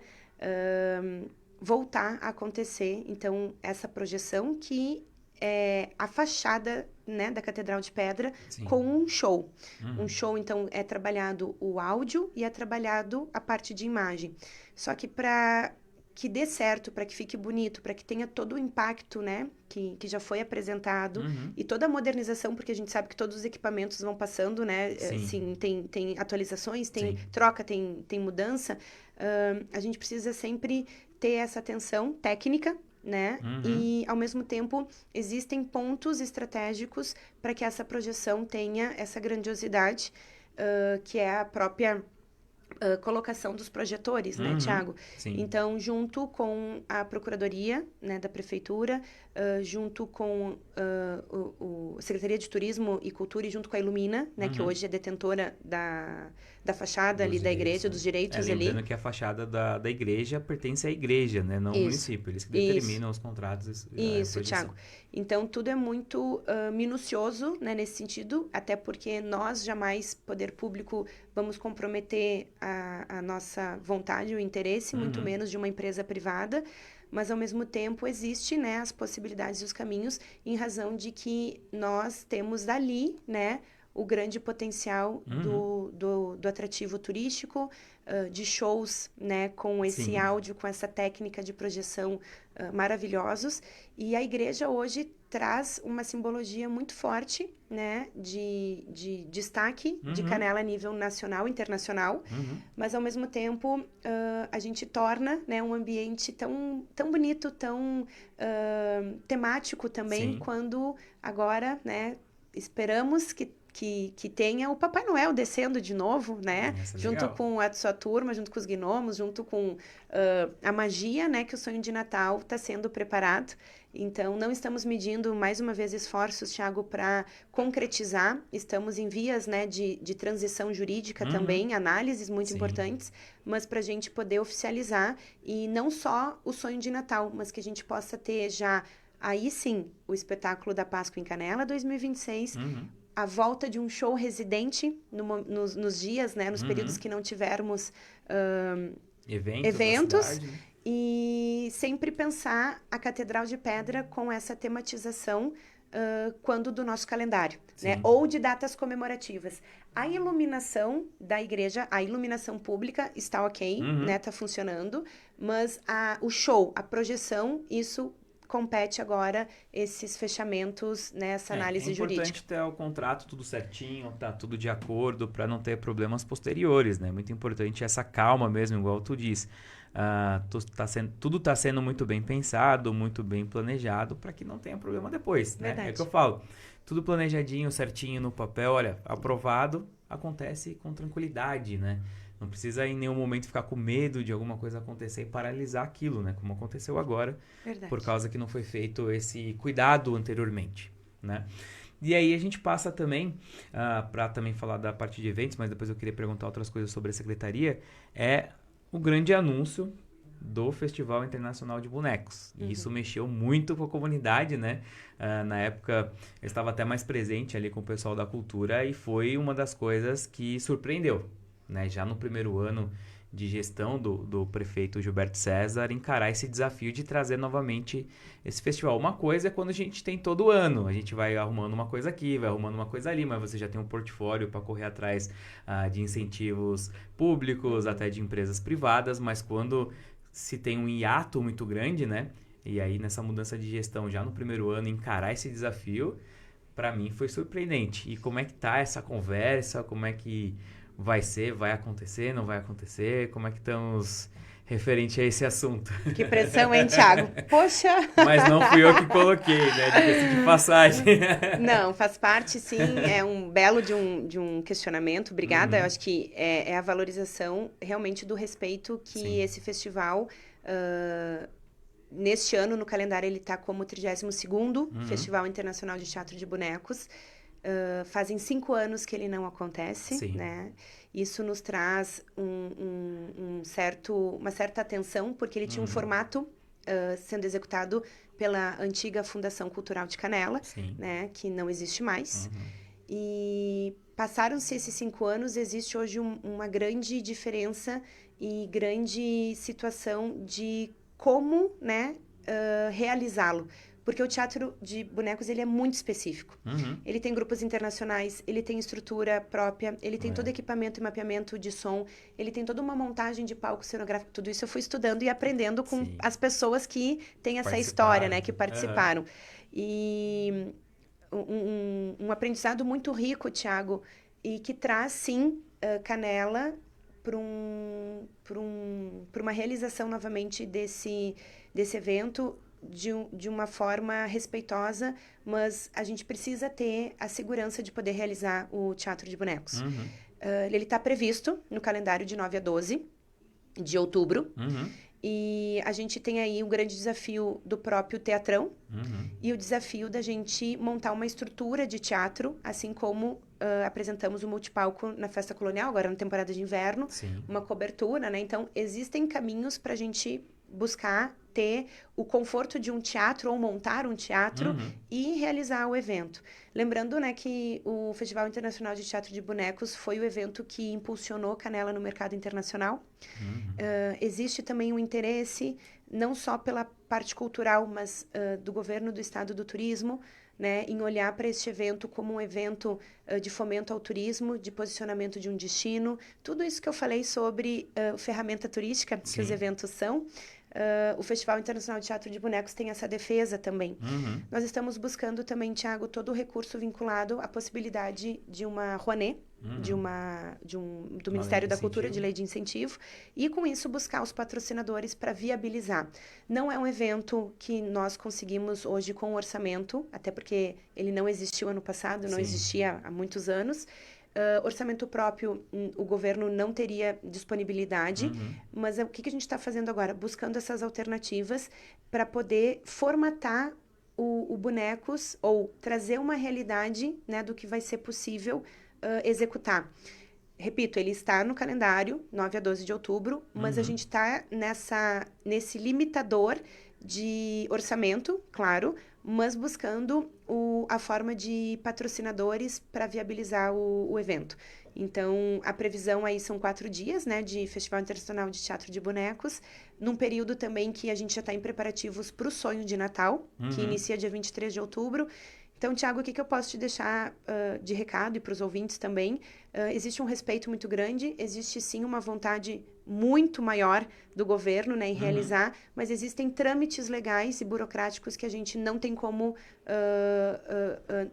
voltar a acontecer. Então, essa projeção que é a fachada, né, da Catedral de Pedra, com um show. Um show, então, é trabalhado o áudio e é trabalhado a parte de imagem. Só que para que dê certo, para que fique bonito, para que tenha todo o impacto, né, que já foi apresentado, e toda a modernização, porque a gente sabe que todos os equipamentos vão passando, né, assim, tem atualizações, tem troca, tem mudança, a gente precisa sempre ter essa atenção técnica, né, e ao mesmo tempo existem pontos estratégicos para que essa projeção tenha essa grandiosidade, que é a própria colocação dos projetores, né, Thiago? Então, junto com a Procuradoria, né, da Prefeitura, junto com a Secretaria de Turismo e Cultura e junto com a Ilumina, né, que hoje é detentora da fachada ali da igreja, dos direitos ali. Lembrando que a fachada da igreja pertence à igreja, né, não ao município. Eles que determinam os contratos. Isso, Thiago. Então, tudo é muito minucioso, né, nesse sentido, até porque nós jamais, poder público, vamos comprometer a nossa vontade, o interesse, muito menos de uma empresa privada, mas, ao mesmo tempo, existe, né, as possibilidades e os caminhos em razão de que nós temos dali, né, o grande potencial do atrativo turístico, de shows, né, com esse áudio, com essa técnica de projeção maravilhosos. E a igreja hoje traz uma simbologia muito forte, né, de destaque de Canela a nível nacional e internacional, mas, ao mesmo tempo, a gente torna, né, um ambiente tão bonito, tão temático também, quando agora, né, esperamos que tenha o Papai Noel descendo de novo, né? Junto com a sua turma, junto com os gnomos, junto com a magia, né? Que o sonho de Natal está sendo preparado. Então, não estamos medindo, mais uma vez, esforços, Thiago, para concretizar. Estamos em vias, né, de transição jurídica também, análises muito importantes, mas para a gente poder oficializar, e não só o sonho de Natal, mas que a gente possa ter já, aí sim, o espetáculo da Páscoa em Canela 2026, a volta de um show residente nos dias, né, nos períodos que não tivermos eventos, e sempre pensar a Catedral de Pedra com essa tematização quando do nosso calendário, né, ou de datas comemorativas. A iluminação da igreja, a iluminação pública está ok, né, está funcionando, mas o show, a projeção, isso compete agora esses fechamentos nessa análise jurídica. É importante ter o contrato tudo certinho, tá tudo de acordo, para não ter problemas posteriores, né? Muito importante essa calma mesmo, igual tu diz. Tudo está sendo muito bem pensado, muito bem planejado, para que não tenha problema depois, né? É o que eu falo. Tudo planejadinho, certinho no papel, olha, aprovado, acontece com tranquilidade, né? Não precisa em nenhum momento ficar com medo de alguma coisa acontecer e paralisar aquilo, né? Como aconteceu agora, por causa que não foi feito esse cuidado anteriormente, né? E aí a gente passa também, para também falar da parte de eventos, mas depois eu queria perguntar outras coisas sobre a secretaria, é o grande anúncio do Festival Internacional de Bonecos. E isso mexeu muito com a comunidade, né? Na época, eu estava até mais presente ali com o pessoal da cultura e foi uma das coisas que surpreendeu, né? Já no primeiro ano de gestão do prefeito Gilberto César, encarar esse desafio de trazer novamente esse festival. Uma coisa é quando a gente tem todo ano, a gente vai arrumando uma coisa aqui, vai arrumando uma coisa ali, mas você já tem um portfólio para correr atrás de incentivos públicos, até de empresas privadas, mas quando se tem um hiato muito grande, né? E aí, nessa mudança de gestão, já no primeiro ano, encarar esse desafio, para mim foi surpreendente. E como é que tá essa conversa? Como é que vai ser? Vai acontecer? Não vai acontecer? Como é que estamos referente a esse assunto? Que pressão, hein, Thiago? Poxa! Mas não fui eu que coloquei, né? Diga-se de passagem. Não, faz parte, sim. É um belo de um questionamento. Obrigada. Eu acho que é a valorização realmente do respeito que Sim. esse festival... neste ano, no calendário, ele está como o 32º Festival Internacional de Teatro de Bonecos. Fazem 5 anos que ele não acontece, Sim. né? Isso nos traz uma certa atenção, porque ele tinha um formato sendo executado pela antiga Fundação Cultural de Canela, Sim. né? Que não existe mais. E passaram-se esses 5 anos, existe hoje uma grande diferença e grande situação de como, né, realizá-lo. Porque o teatro de bonecos, ele é muito específico. Ele tem grupos internacionais, ele tem estrutura própria, ele tem todo equipamento e mapeamento de som, ele tem toda uma montagem de palco cenográfico, tudo isso eu fui estudando e aprendendo com as pessoas que têm essa história, né, que participaram. E um aprendizado muito rico, Thiago, e que traz, sim, Canela para uma realização novamente desse evento de uma forma respeitosa, mas a gente precisa ter a segurança de poder realizar o Teatro de Bonecos. Ele está previsto no calendário de 9 a 12 de outubro. E a gente tem aí o grande desafio do próprio teatrão e o desafio da gente montar uma estrutura de teatro, assim como apresentamos o multipalco na Festa Colonial, agora na temporada de inverno, uma cobertura, né? Então, existem caminhos para a gente buscar ter o conforto de um teatro ou montar um teatro e realizar o evento. Lembrando, né, que o Festival Internacional de Teatro de Bonecos foi o evento que impulsionou Canela no mercado internacional. Existe também um interesse, não só pela parte cultural, mas do governo do estado do turismo, né, em olhar para este evento como um evento de fomento ao turismo, de posicionamento de um destino. Tudo isso que eu falei sobre ferramenta turística, que os eventos são. O Festival Internacional de Teatro de Bonecos tem essa defesa também. Nós estamos buscando também, Thiago, todo o recurso vinculado à possibilidade de uma Rouanet, do Ministério da Cultura, de lei de incentivo, e com isso buscar os patrocinadores para viabilizar. Não é um evento que nós conseguimos hoje com orçamento, até porque ele não existiu ano passado, não existia há muitos anos. Orçamento próprio, o governo não teria disponibilidade, mas o que a gente está fazendo agora? Buscando essas alternativas para poder formatar o Bonecos ou trazer uma realidade, né, do que vai ser possível executar. Repito, ele está no calendário, 9 a 12 de outubro, mas a gente está nesse limitador de orçamento, claro, mas buscando a forma de patrocinadores para viabilizar o evento. Então, a previsão aí são 4 dias, né, de Festival Internacional de Teatro de Bonecos, num período também que a gente já está em preparativos para o Sonho de Natal, que inicia dia 23 de outubro. Então, Thiago, o que eu posso te deixar de recado e para os ouvintes também? Existe um respeito muito grande, existe sim uma vontade muito maior do governo, né, em realizar, mas existem trâmites legais e burocráticos que a gente não tem como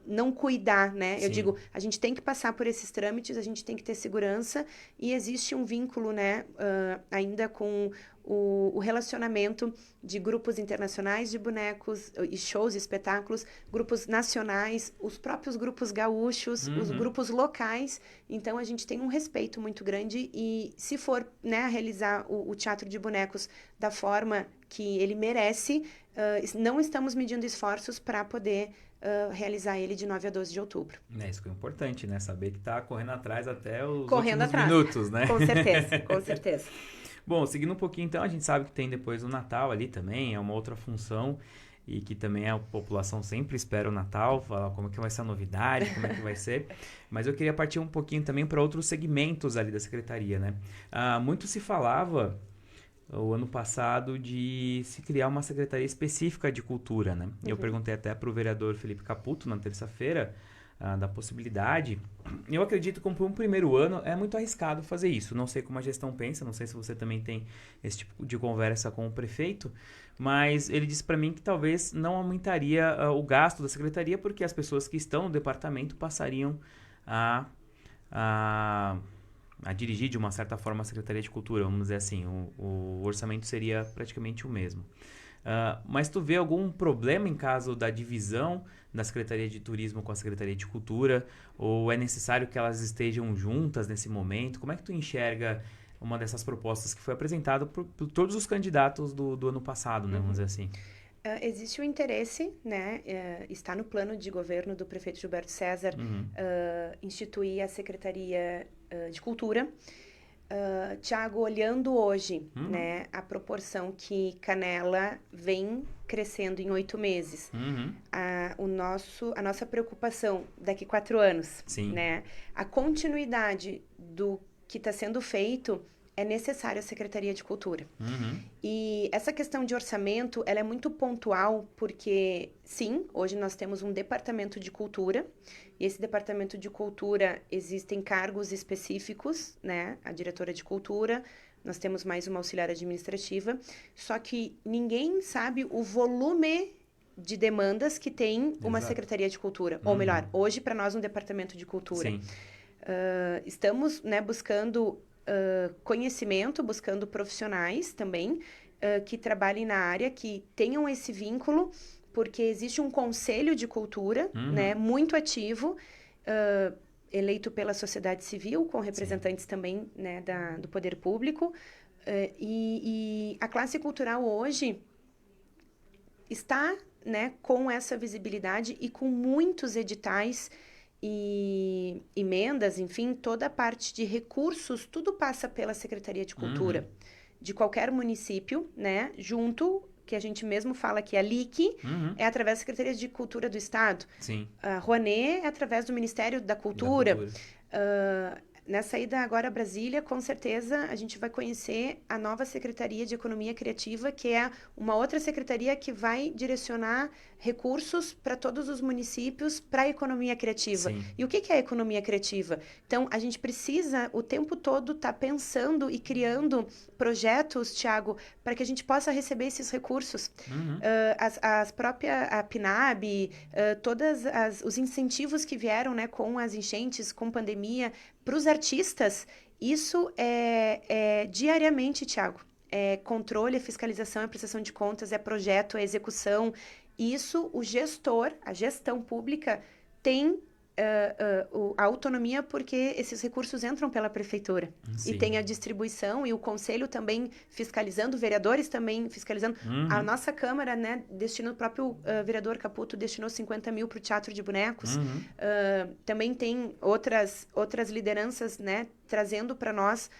não cuidar, né? Eu digo, a gente tem que passar por esses trâmites, a gente tem que ter segurança e existe um vínculo, né, ainda com o relacionamento de grupos internacionais de bonecos e shows e espetáculos, grupos nacionais, os próprios grupos gaúchos, os grupos locais. Então, a gente tem um respeito muito grande e se for, né, a realizar o teatro de bonecos da forma que ele merece, não estamos medindo esforços para poder realizar ele de 9 a 12 de outubro. Isso que é importante, né? Saber que está correndo atrás até os últimos minutos, né? Com certeza, com certeza. Bom, seguindo um pouquinho, então, a gente sabe que tem depois o Natal ali também, é uma outra função e que também a população sempre espera o Natal, falar como é que vai ser a novidade, como é que vai ser. Mas eu queria partir um pouquinho também para outros segmentos ali da Secretaria, né? Muito se falava o ano passado de se criar uma secretaria específica de cultura, né? Eu perguntei até para o vereador Felipe Caputo na terça-feira da possibilidade, eu acredito que para um primeiro ano é muito arriscado fazer isso. Não sei como a gestão pensa, não sei se você também tem esse tipo de conversa com o prefeito, mas ele disse para mim que talvez não aumentaria o gasto da secretaria, porque as pessoas que estão no departamento passariam a, a, a dirigir de uma certa forma a Secretaria de Cultura, vamos dizer assim, o orçamento seria praticamente o mesmo. Mas tu vê algum problema em caso da divisão da Secretaria de Turismo com a Secretaria de Cultura? Ou é necessário que elas estejam juntas nesse momento? Como é que tu enxerga uma dessas propostas que foi apresentada por todos os candidatos do ano passado, né? Vamos dizer assim. Existe o interesse, né? Está no plano de governo do prefeito Gilberto César instituir a Secretaria de Cultura. Tiago, olhando hoje, né, a proporção que Canela vem crescendo em 8 meses, a nossa preocupação daqui 4 anos, Sim. né, a continuidade do que está sendo feito, é necessária a Secretaria de Cultura. E essa questão de orçamento, ela é muito pontual, porque, sim, hoje nós temos um departamento de cultura, e esse departamento de cultura existem cargos específicos, né? A diretora de cultura, nós temos mais uma auxiliar administrativa, só que ninguém sabe o volume de demandas que tem uma Secretaria de Cultura. Ou melhor, hoje para nós um departamento de cultura. Sim. Estamos, né, buscando conhecimento, buscando profissionais também que trabalhem na área, que tenham esse vínculo, porque existe um conselho de cultura, né, muito ativo, eleito pela sociedade civil, com representantes também, né, do poder público, e a classe cultural hoje está, né, com essa visibilidade e com muitos editais e emendas, enfim, toda a parte de recursos, tudo passa pela Secretaria de Cultura de qualquer município, né, junto, que a gente mesmo fala que a LIC é através da Secretaria de Cultura do Estado. Sim. A Rouanet é através do Ministério da Cultura. Nessa ida agora a Brasília, com certeza a gente vai conhecer a nova Secretaria de Economia Criativa, que é uma outra secretaria que vai direcionar recursos para todos os municípios para a economia criativa. Sim. E o que é a economia criativa? Então, a gente precisa o tempo todo estar pensando e criando projetos, Tiago, para que a gente possa receber esses recursos. As próprias, a PNAB, todos os incentivos que vieram, né, com as enchentes, com pandemia, para os artistas, isso é diariamente, Tiago. É controle, é fiscalização, é prestação de contas, é projeto, é execução. Isso, o gestor, a gestão pública, tem a autonomia porque esses recursos entram pela prefeitura. Sim. E tem a distribuição e o conselho também fiscalizando, vereadores também fiscalizando. A nossa Câmara, né, destinou, o próprio vereador Caputo destinou 50 mil para o Teatro de Bonecos. Também tem outras lideranças, né, trazendo para nós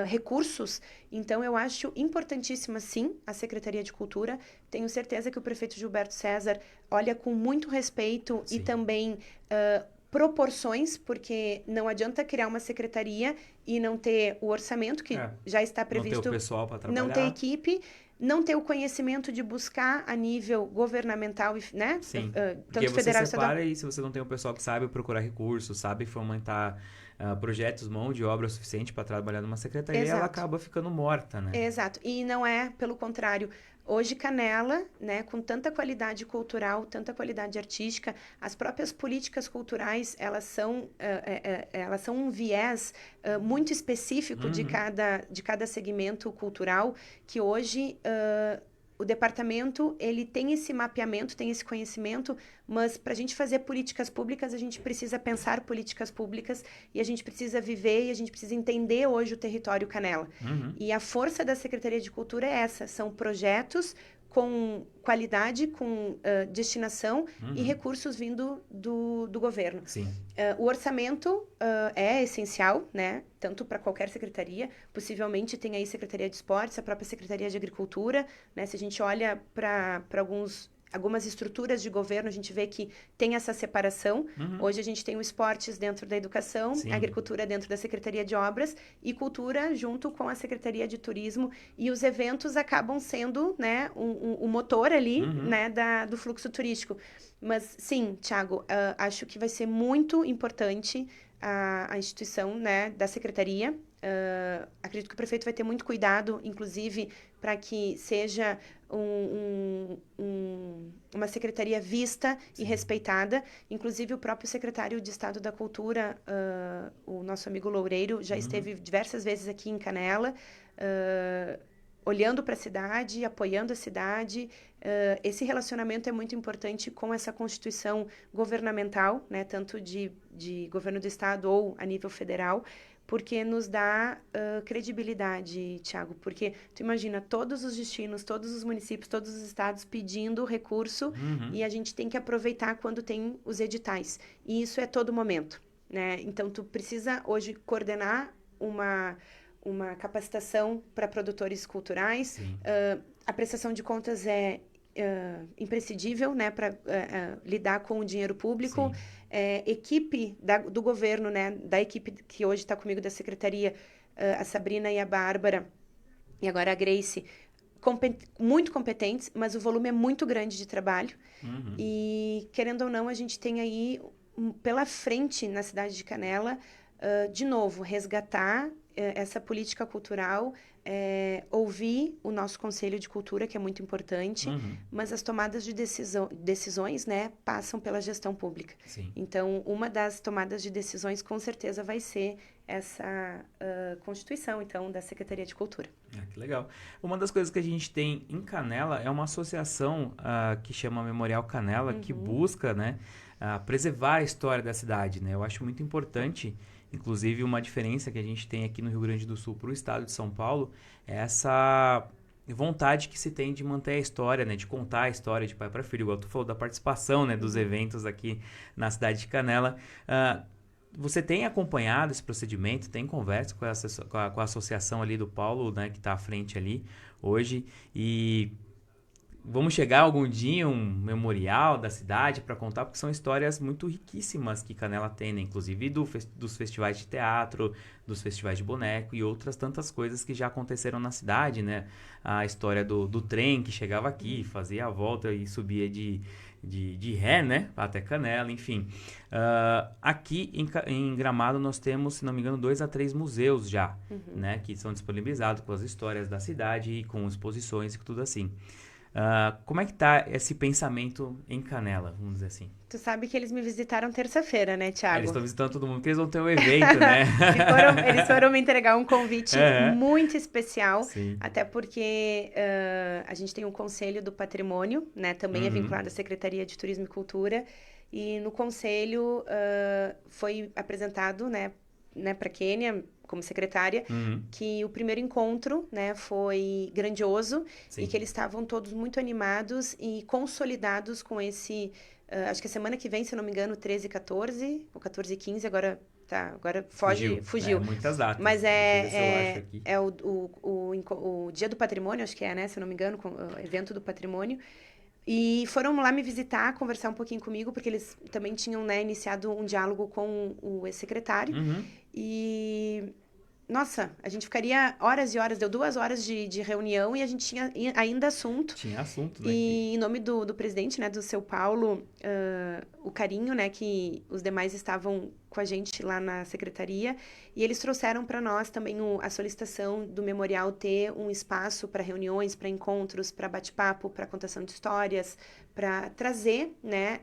recursos. Então, eu acho importantíssima, sim, a Secretaria de Cultura. Tenho certeza que o prefeito Gilberto César olha com muito respeito e também proporções, porque não adianta criar uma secretaria e não ter o orçamento que já está previsto. Não ter o pessoal para trabalhar. Não ter equipe, não ter o conhecimento de buscar a nível governamental, né? Sim, tanto você federal separa e se você não tem um pessoal que sabe procurar recursos, sabe fomentar projetos, mão de obra suficiente para trabalhar numa secretaria, ela acaba ficando morta, né? Exato, e não é pelo contrário. Hoje, Canela, né, com tanta qualidade cultural, tanta qualidade artística, as próprias políticas culturais, elas são um viés muito específico de cada segmento cultural, que hoje o departamento, ele tem esse mapeamento, tem esse conhecimento, mas para a gente fazer políticas públicas, a gente precisa pensar políticas públicas e a gente precisa viver e a gente precisa entender hoje o território Canela. E a força da Secretaria de Cultura é essa, são projetos com qualidade, com destinação e recursos vindo do governo. Sim. O orçamento é essencial, né? Tanto para qualquer secretaria, possivelmente tem aí Secretaria de Esportes, a própria Secretaria de Agricultura, né? Se a gente olha para alguns algumas estruturas de governo, a gente vê que tem essa separação. Hoje a gente tem o esportes dentro da educação, Sim. a agricultura dentro da Secretaria de Obras e cultura junto com a Secretaria de Turismo. E os eventos acabam sendo, né, o motor ali, né, do fluxo turístico. Mas sim, Thiago, acho que vai ser muito importante a instituição, né, da Secretaria. Acredito que o prefeito vai ter muito cuidado, inclusive, para que seja uma secretaria vista e respeitada. Inclusive, o próprio secretário de Estado da Cultura, o nosso amigo Loureiro, já esteve diversas vezes aqui em Canela, olhando para a cidade, apoiando a cidade. Esse relacionamento é muito importante com essa constituição governamental, né, tanto de governo do Estado ou a nível federal, porque nos dá credibilidade, Thiago. Porque tu imagina todos os destinos, todos os municípios, todos os estados pedindo recurso e a gente tem que aproveitar quando tem os editais. E isso é todo momento, né? Então, tu precisa hoje coordenar uma capacitação para produtores culturais. A prestação de contas é imprescindível, né, para lidar com o dinheiro público. Equipe do governo, né, da equipe que hoje está comigo da secretaria, a Sabrina e a Bárbara, e agora a Grace, muito competentes, mas o volume é muito grande de trabalho. E, querendo ou não, a gente tem aí pela frente na cidade de Canela, de novo, resgatar essa política cultural, ouvir o nosso Conselho de Cultura, que é muito importante, mas as tomadas de decisões, né, passam pela gestão pública. Sim. Então, uma das tomadas de decisões, com certeza, vai ser essa constituição, então, da Secretaria de Cultura. Que legal. Uma das coisas que a gente tem em Canela é uma associação que chama Memorial Canela, que busca, né, preservar a história da cidade, né? Eu acho muito importante. Inclusive, uma diferença que a gente tem aqui no Rio Grande do Sul para o estado de São Paulo é essa vontade que se tem de manter a história, né? De contar a história de pai para filho. Igual tu falou da participação, né? Dos eventos aqui na cidade de Canela. Você tem acompanhado esse procedimento? Tem conversa com a associação ali do Paulo, né? Que está à frente ali hoje. E vamos chegar algum dia um memorial da cidade para contar, porque são histórias muito riquíssimas que Canela tem, né? Inclusive dos festivais de teatro, dos festivais de boneco e outras tantas coisas que já aconteceram na cidade, né? A história do trem que chegava aqui, fazia a volta e subia de ré, né? Até Canela, enfim. Aqui em Gramado nós temos, se não me engano, 2 a 3 museus já, né? Que são disponibilizados com as histórias da cidade e com exposições e tudo assim. Como é que tá esse pensamento em Canela, vamos dizer assim? Tu sabe que eles me visitaram terça-feira, né, Thiago? Eles estão visitando todo mundo, porque eles vão ter um evento, né? Eles foram me entregar um convite muito especial, Sim. até porque a gente tem um Conselho do Patrimônio, né? Também é vinculado à Secretaria de Turismo e Cultura. E no Conselho foi apresentado, né para a Kênia, como secretária, que o primeiro encontro, né, foi grandioso. Sim. E que eles estavam todos muito animados e consolidados com esse... acho que a semana que vem, se eu não me engano, 13 e 14, ou 14 e 15, agora fugiu. Muitas datas. Mas o Dia do Patrimônio, acho que é, né, se eu não me engano, o evento do patrimônio. E foram lá me visitar, conversar um pouquinho comigo, porque eles também tinham, né, iniciado um diálogo com o ex-secretário. E... Nossa, a gente ficaria horas e horas, deu 2 horas de reunião e a gente tinha ainda assunto. Tinha assunto, né? E em nome do presidente, né, do seu Paulo, o carinho, né, que os demais estavam com a gente lá na secretaria. E eles trouxeram para nós também a solicitação do memorial ter um espaço para reuniões, para encontros, para bate-papo, para contação de histórias, para trazer, né,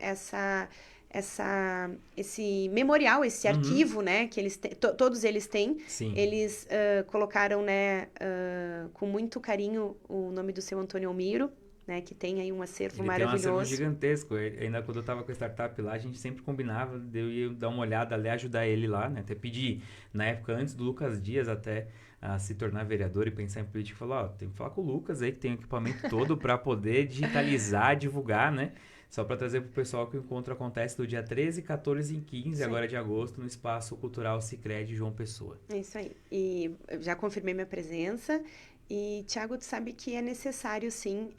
esse memorial, esse arquivo, né, que eles todos eles têm. Sim. Eles colocaram, né, com muito carinho o nome do seu Antônio Almiro, né, que tem aí um acervo maravilhoso. Tem um acervo gigantesco. Ainda quando eu estava com a startup lá, a gente sempre combinava de eu ir dar uma olhada ali, ajudar ele lá, né, até pedir, na época, antes do Lucas Dias até se tornar vereador e pensar em política, falou, tem que falar com o Lucas aí, que tem o equipamento todo para poder digitalizar, divulgar, né? Só para trazer para o pessoal que o encontro acontece do dia 13, 14 e 15, sim, agora de agosto, no Espaço Cultural Sicredi João Pessoa. É isso aí. E eu já confirmei minha presença E, Tiago, tu sabe que é necessário, sim,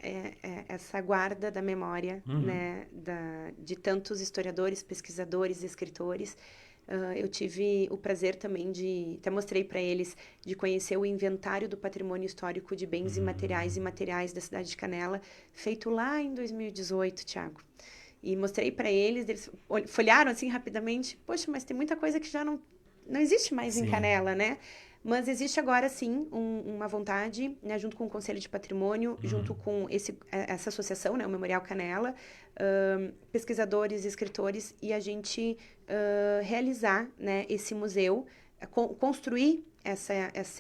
essa guarda da memória, né, de tantos historiadores, pesquisadores, escritores. Eu tive o prazer também até mostrei para eles, de conhecer o inventário do patrimônio histórico de bens e materiais da cidade de Canela, feito lá em 2018, Tiago. E mostrei para eles folhearam assim rapidamente, poxa, mas tem muita coisa que já não existe mais em Canela, né? Mas existe agora, sim, uma vontade, né, junto com o Conselho de Patrimônio, junto com essa associação, né, o Memorial Canela, pesquisadores, escritores, e a gente realizar, né, esse museu, construir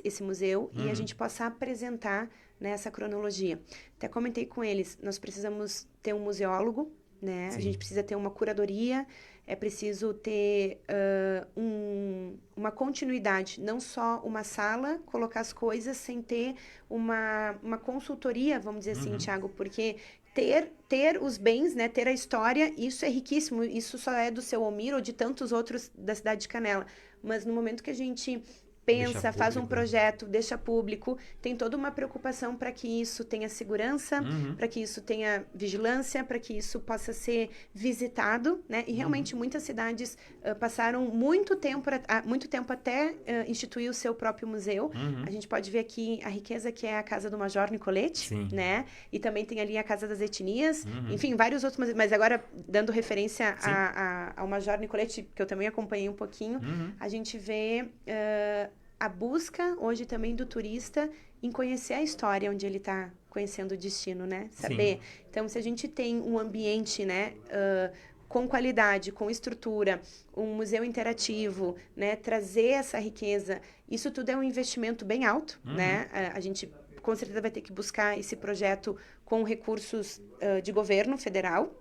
esse museu e a gente possa apresentar, né, essa cronologia. Até comentei com eles, nós precisamos ter um museólogo, né? A gente precisa ter uma curadoria, é preciso ter uma continuidade, não só uma sala, colocar as coisas sem ter uma consultoria, vamos dizer assim, Tiago, porque ter os bens, né, ter a história, isso é riquíssimo, isso só é do seu Almir ou de tantos outros da cidade de Canela, mas no momento que a gente pensa, faz um projeto, deixa público, tem toda uma preocupação para que isso tenha segurança, para que isso tenha vigilância, para que isso possa ser visitado, né? E realmente muitas cidades passaram muito tempo até instituir o seu próprio museu. A gente pode ver aqui a riqueza que é a Casa do Major Nicolete, né? E também tem ali a Casa das Etnias, enfim, vários outros, mas agora dando referência ao Major Nicolete, que eu também acompanhei um pouquinho, a gente vê a busca hoje também do turista em conhecer a história onde ele está conhecendo o destino, né? Saber. Então, se a gente tem um ambiente, né, com qualidade, com estrutura, um museu interativo, né, trazer essa riqueza, isso tudo é um investimento bem alto, né? A gente com certeza vai ter que buscar esse projeto com recursos de governo federal,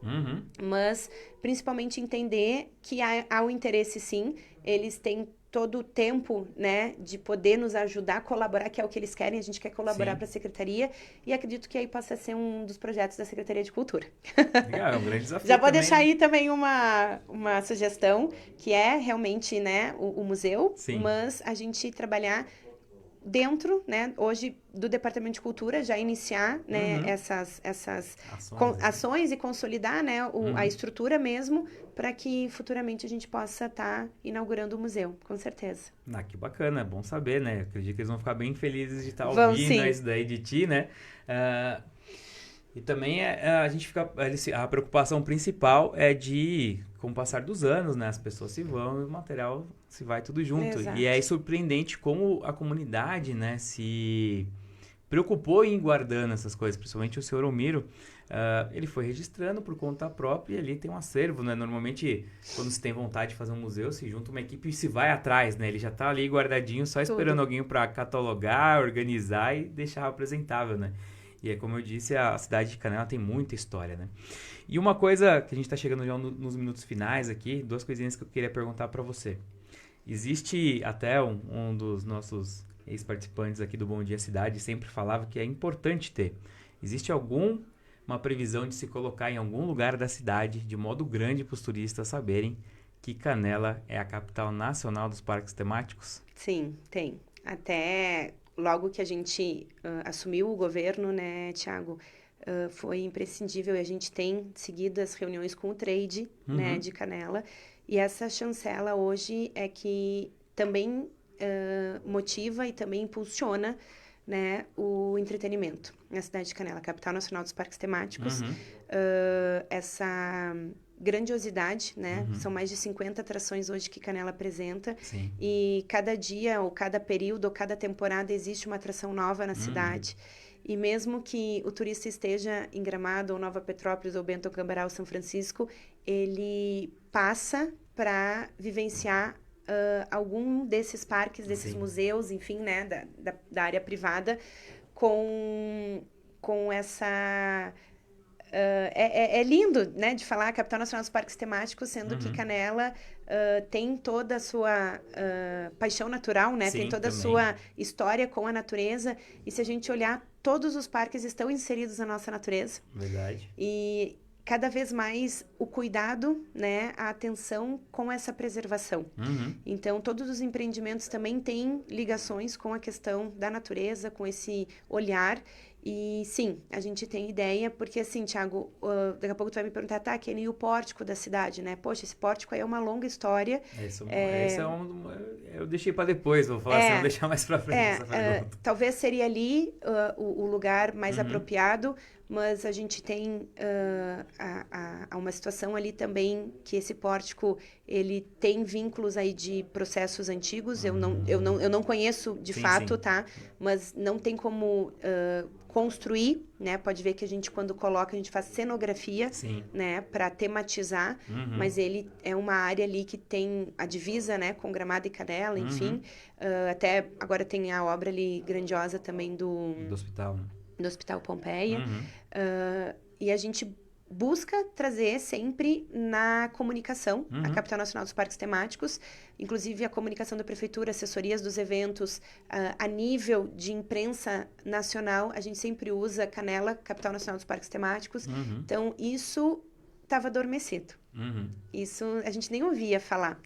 mas principalmente entender que há um interesse, sim, eles têm todo o tempo, né, de poder nos ajudar a colaborar, que é o que eles querem, a gente quer colaborar para a Secretaria, e acredito que aí possa ser um dos projetos da Secretaria de Cultura. Legal, é um grande desafio. Já vou deixar aí também uma sugestão, que é realmente, né, o museu, mas a gente trabalhar dentro, né, hoje do Departamento de Cultura, já iniciar, né, essas ações e consolidar, né, a estrutura mesmo, para que futuramente a gente possa estar inaugurando o museu, com certeza. Que bacana, é bom saber, né? Acredito que eles vão ficar bem felizes de estar ouvindo isso daí de ti, né? E também a gente fica, a preocupação principal é de, com o passar dos anos, né, as pessoas se vão e o material se vai tudo junto. Exato. E é surpreendente como a comunidade, né, se preocupou em guardando essas coisas, principalmente o senhor Almiro. Ele foi registrando por conta própria e ali tem um acervo, né? Normalmente, quando se tem vontade de fazer um museu, se junta uma equipe e se vai atrás, né? Ele já está ali guardadinho, só esperando alguém para catalogar, organizar e deixar apresentável, né? E é como eu disse, a cidade de Canela tem muita história, né? E uma coisa que a gente está chegando já nos minutos finais aqui, duas coisinhas que eu queria perguntar para você. Existe até um dos nossos ex-participantes aqui do Bom Dia Cidade sempre falava que é importante ter. Existe alguma previsão de se colocar em algum lugar da cidade, de modo grande para os turistas saberem que Canela é a capital nacional dos parques temáticos? Sim, tem. Até logo que a gente assumiu o governo, né, Tiago, foi imprescindível e a gente tem seguido as reuniões com o trade, né, de Canela. E essa chancela hoje é que também motiva e também impulsiona, né, o entretenimento na cidade de Canela, capital nacional dos parques temáticos. Essa grandiosidade, né? São mais de 50 atrações hoje que Canela apresenta. Sim. E cada dia, ou cada período, ou cada temporada existe uma atração nova na cidade. E mesmo que o turista esteja em Gramado, ou Nova Petrópolis, ou Bento Cambará, ou São Francisco, ele passa para vivenciar algum desses parques, desses museus, enfim, né, da área privada, com essa... É lindo, né, de falar a capital nacional dos parques temáticos, sendo que Canela tem toda a sua paixão natural, né? Tem toda a sua história com a natureza. E se a gente olhar, todos os parques estão inseridos na nossa natureza. Verdade. E cada vez mais o cuidado, né, a atenção com essa preservação. Então, todos os empreendimentos também têm ligações com a questão da natureza, com esse olhar. E sim, a gente tem ideia, porque assim, Thiago, daqui a pouco tu vai me perguntar, tá, Kenny, e o pórtico da cidade, né? Poxa, esse pórtico aí é uma longa história. Eu deixei para depois, vou falar assim, vou deixar mais para frente essa pergunta. Talvez seria ali o lugar mais apropriado, mas a gente tem uma situação ali também que esse pórtico, ele tem vínculos aí de processos antigos, eu não conheço de fato, tá? Mas não tem como construir, né? Pode ver que a gente, quando coloca, a gente faz cenografia, né? Para tematizar, mas ele é uma área ali que tem a divisa, né? Com Gramado e Canela, enfim. Até agora tem a obra ali grandiosa também do hospital, né? Do Hospital Pompeia. E a gente busca trazer sempre na comunicação, a Capital Nacional dos Parques Temáticos, inclusive a comunicação da prefeitura, assessorias dos eventos, a nível de imprensa nacional, a gente sempre usa Canela, Capital Nacional dos Parques Temáticos. Então, isso estava adormecido. Isso a gente nem ouvia falar.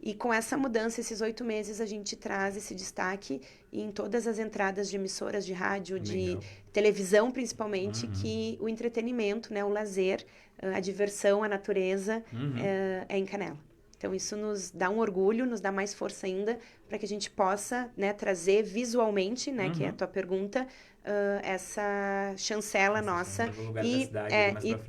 E com essa mudança, esses 8 meses, a gente traz esse destaque em todas as entradas de emissoras de rádio, de televisão, principalmente, que o entretenimento, né, o lazer, a diversão, a natureza é em Canela. Então, isso nos dá um orgulho, nos dá mais força ainda para que a gente possa, né, trazer visualmente, né, que é a tua pergunta, essa chancela nossa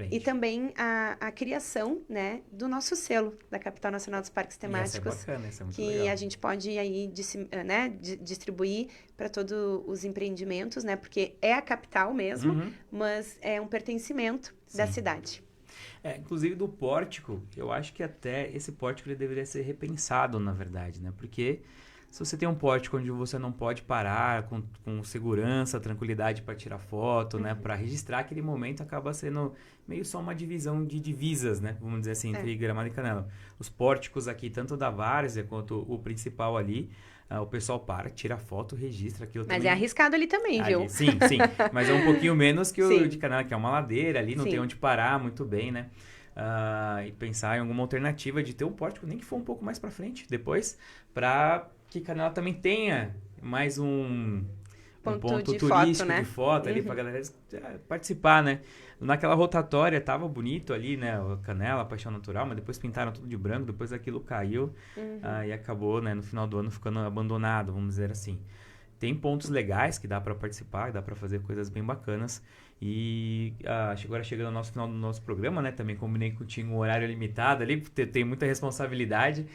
e também a criação, né, do nosso selo da Capital Nacional dos Parques Temáticos, essa é bacana, essa é muito que legal. A gente pode aí distribuir para todos os empreendimentos, né, porque é a capital mesmo, mas é um pertencimento da cidade. Inclusive do pórtico, eu acho que até esse pórtico ele deveria ser repensado, na verdade, né? Porque se você tem um pórtico onde você não pode parar com segurança, tranquilidade para tirar foto, né? Para registrar aquele momento, acaba sendo meio só uma divisão de divisas, né? Vamos dizer assim, entre Gramado e Canela. Os pórticos aqui, tanto da várzea quanto o principal ali, o pessoal para, tira foto, registra aquilo também. Mas é arriscado ali também, viu? Sim. Mas é um pouquinho menos que o de Canela, que é uma ladeira ali, não tem onde parar muito bem, né? E pensar em alguma alternativa de ter um pórtico, nem que for um pouco mais para frente, depois, para que Canela também tenha mais um ponto turístico foto, né? de foto ali pra galera participar, né? Naquela rotatória tava bonito ali, né? O Canela, a Paixão Natural, mas depois pintaram tudo de branco, depois aquilo caiu e acabou, né? No final do ano ficando abandonado, vamos dizer assim. Tem pontos legais que dá para participar, dá para fazer coisas bem bacanas. E agora chegando ao nosso final do nosso programa, né? Também combinei contigo um horário limitado ali, porque tem muita responsabilidade.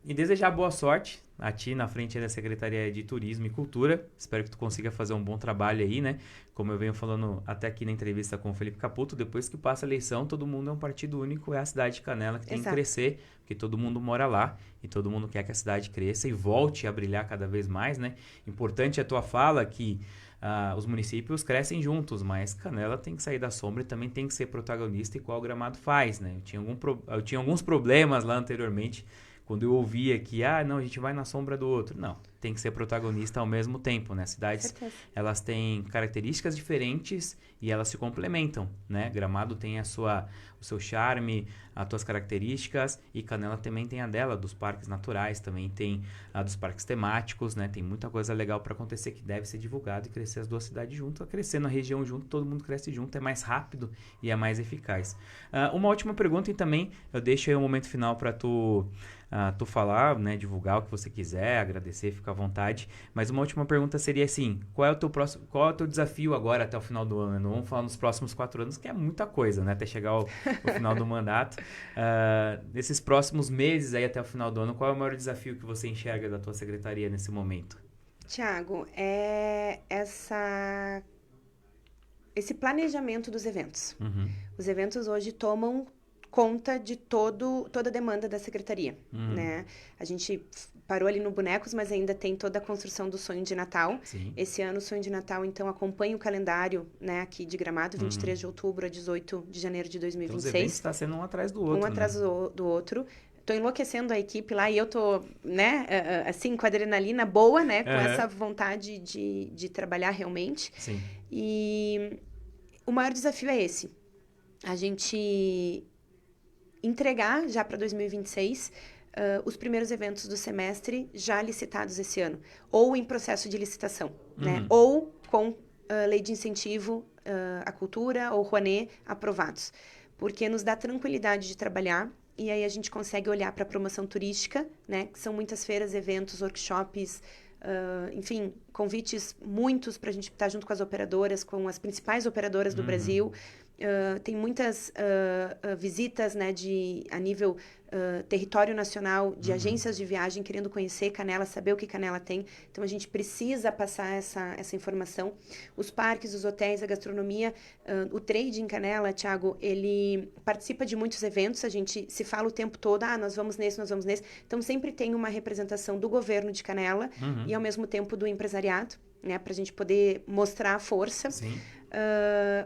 E desejar boa sorte a ti na frente da Secretaria de Turismo e Cultura. Espero que tu consiga fazer um bom trabalho aí, né? Como eu venho falando até aqui na entrevista com o Felipe Caputo, depois que passa a eleição, todo mundo é um partido único, é a cidade de Canela que tem que crescer, porque todo mundo mora lá e todo mundo quer que a cidade cresça e volte a brilhar cada vez mais, né? Importante a tua fala que os municípios crescem juntos, mas Canela tem que sair da sombra e também tem que ser protagonista igual o Gramado faz, né? Eu tinha alguns problemas lá anteriormente, quando eu ouvia que, não, a gente vai na sombra do outro. Não, tem que ser protagonista ao mesmo tempo, né? As cidades, elas têm características diferentes e elas se complementam, né? Gramado tem o seu charme, as suas características, e Canela também tem a dela, dos parques naturais, também tem a dos parques temáticos, né? Tem muita coisa legal para acontecer que deve ser divulgado e crescer as duas cidades juntas, crescendo a região junto, todo mundo cresce junto, é mais rápido e é mais eficaz. Uma última pergunta e também eu deixo aí um momento final para tu falar, né, divulgar o que você quiser, agradecer, fica à vontade. Mas uma última pergunta seria assim, qual é o teu desafio agora até o final do ano? Não vamos falar nos próximos 4 anos, que é muita coisa, né, até chegar o final do mandato. Nesses próximos meses aí até o final do ano, qual é o maior desafio que você enxerga da tua secretaria nesse momento? Tiago, esse planejamento dos eventos. Os eventos hoje tomam conta de toda a demanda da secretaria, né? A gente parou ali no Bonecos, mas ainda tem toda a construção do Sonho de Natal. Sim. Esse ano o Sonho de Natal, então, acompanha o calendário, né, aqui de Gramado, 23 de outubro a 18 de janeiro de 2026. Então, os eventos está sendo um atrás do outro, Um atrás do outro. Tô enlouquecendo a equipe lá e eu tô, né, assim, com a adrenalina boa, né, com essa vontade de trabalhar realmente. Sim. E o maior desafio é esse. a gente entregar já para 2026 os primeiros eventos do semestre já licitados esse ano, ou em processo de licitação, né? Ou com lei de incentivo à cultura ou Rouanet aprovados, porque nos dá tranquilidade de trabalhar e aí a gente consegue olhar para a promoção turística, né? Que são muitas feiras, eventos, workshops, enfim, convites muitos para a gente estar junto com as operadoras, com as principais operadoras do Brasil. Tem muitas visitas, né, a nível território nacional, de agências de viagem querendo conhecer Canela, saber o que Canela tem. Então, a gente precisa passar essa informação. Os parques, os hotéis, a gastronomia, o trade em Canela, Thiago, ele participa de muitos eventos, a gente se fala o tempo todo, nós vamos nesse, nós vamos nesse. Então, sempre tem uma representação do governo de Canela e, ao mesmo tempo, do empresariado, né, para a gente poder mostrar a força. Sim.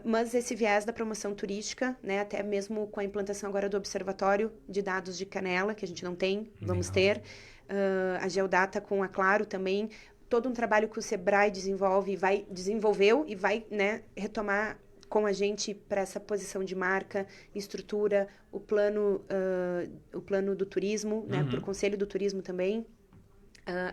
Mas esse viés da promoção turística, né, até mesmo com a implantação agora do Observatório de Dados de Canela, que a gente não tem, vamos ter. A Geodata com a Claro também. Todo um trabalho que o Sebrae desenvolveu e vai, né, retomar com a gente para essa posição de marca, estrutura, o plano do turismo, né, para o Conselho do Turismo também.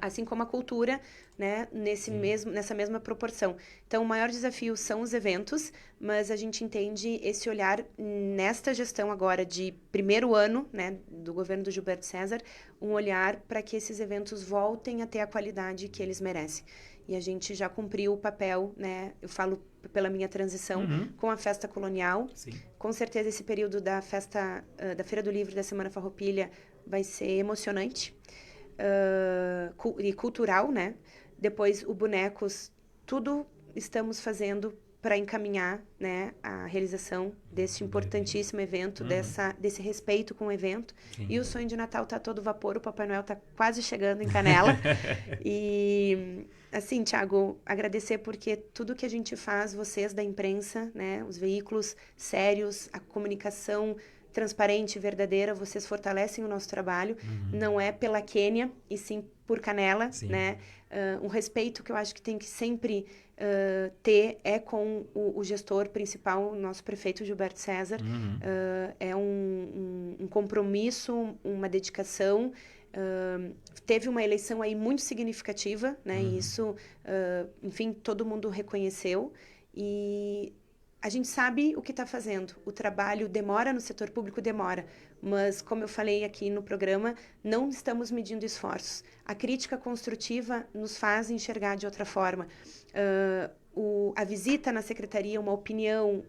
Assim como a cultura, né, nessa mesma proporção. Então, o maior desafio são os eventos, mas a gente entende esse olhar nesta gestão agora de primeiro ano, né, do governo do Gilberto César, um olhar para que esses eventos voltem a ter a qualidade que eles merecem. E a gente já cumpriu o papel, né, eu falo pela minha transição, com a Festa Colonial. Sim. Com certeza esse período da da Feira do Livro e da Semana Farroupilha vai ser emocionante. E cultural, né? Depois o Bonecos, tudo estamos fazendo para encaminhar, né, a realização desse importantíssimo evento, desse respeito com o evento. Sim. E o sonho de Natal tá a todo vapor, o Papai Noel tá quase chegando em Canela. E, assim, Thiago, agradecer porque tudo que a gente faz, vocês da imprensa, né, os veículos sérios, a comunicação transparente e verdadeira, vocês fortalecem o nosso trabalho. Não é pela Quênia, e sim por Canela, Sim. né? Um respeito que eu acho que tem que sempre ter é com o gestor principal, o nosso prefeito Gilberto César. É um compromisso, uma dedicação. Teve uma eleição aí muito significativa, né? E isso, enfim, todo mundo reconheceu. E a gente sabe o que está fazendo. O trabalho demora no setor público, demora. Mas, como eu falei aqui no programa, não estamos medindo esforços. A crítica construtiva nos faz enxergar de outra forma. A visita na secretaria, uma opinião,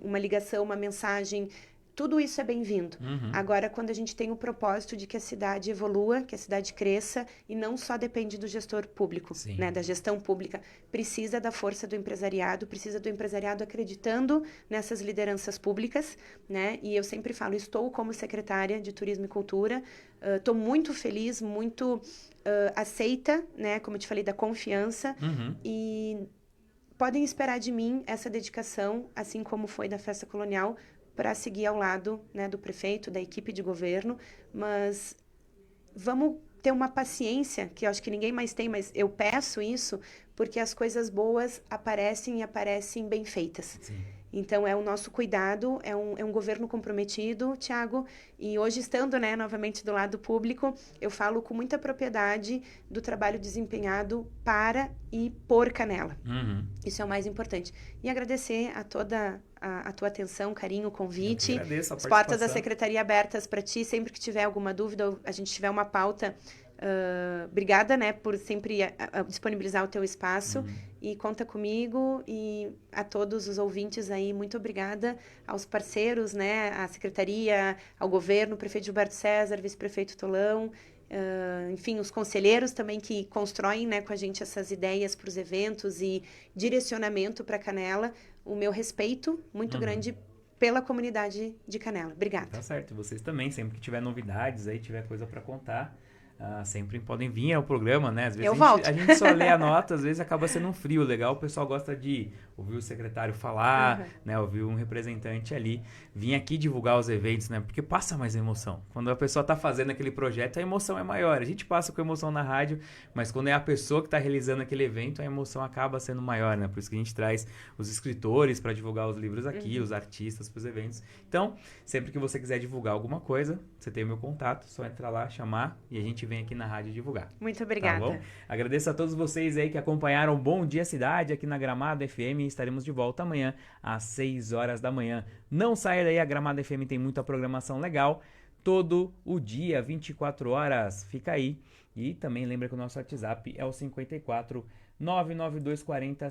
uma ligação, uma mensagem, tudo isso é bem-vindo. Agora, quando a gente tem o propósito de que a cidade evolua, que a cidade cresça, e não só depende do gestor público, né, da gestão pública, precisa da força do empresariado, precisa do empresariado acreditando nessas lideranças públicas, né? E eu sempre falo, estou como secretária de Turismo e Cultura, estou muito feliz, muito aceita, né, como eu te falei, da confiança, e podem esperar de mim essa dedicação, assim como foi da Festa Colonial, para seguir ao lado, né, do prefeito, da equipe de governo, mas vamos ter uma paciência, que eu acho que ninguém mais tem, mas eu peço isso, porque as coisas boas aparecem e aparecem bem feitas. Sim. Então, é o nosso cuidado, é um governo comprometido, Thiago, e hoje estando, né, novamente do lado público, eu falo com muita propriedade do trabalho desempenhado para e por Canela. Isso é o mais importante. E agradecer a toda a tua atenção, carinho, convite. Eu que agradeço a As portas da participação. Secretaria abertas para ti, sempre que tiver alguma dúvida, ou a gente tiver uma pauta. Obrigada, né, por sempre disponibilizar o teu espaço, e conta comigo, e a todos os ouvintes aí, muito obrigada aos parceiros, né, à Secretaria, ao governo, prefeito Gilberto César, vice-prefeito Tolão, enfim, os conselheiros também que constroem, né, com a gente essas ideias para os eventos e direcionamento para Canela. O meu respeito muito grande pela comunidade de Canela. Obrigada. Tá certo. Vocês também, sempre que tiver novidades aí, tiver coisa para contar, sempre podem vir ao programa, né? Às vezes Eu volto. a gente só lê a nota, às vezes acaba sendo um frio legal, o pessoal gosta de ouvir o secretário falar, né? Ouvir um representante ali, vir aqui divulgar os eventos, né? Porque passa mais emoção. Quando a pessoa tá fazendo aquele projeto, a emoção é maior. A gente passa com emoção na rádio, mas quando é a pessoa que tá realizando aquele evento, a emoção acaba sendo maior, né? Por isso que a gente traz os escritores para divulgar os livros aqui, os artistas para os eventos. Então, sempre que você quiser divulgar alguma coisa, você tem o meu contato, só entrar lá, chamar e a gente vem aqui na rádio divulgar. Muito obrigada. Tá bom? Agradeço a todos vocês aí que acompanharam o Bom Dia Cidade aqui na Gramado FM. Estaremos de volta amanhã às 6 horas da manhã. Não saia daí, a Gramado FM tem muita programação legal. Todo o dia, 24 horas. Fica aí. E também lembra que o nosso WhatsApp é o 54 99240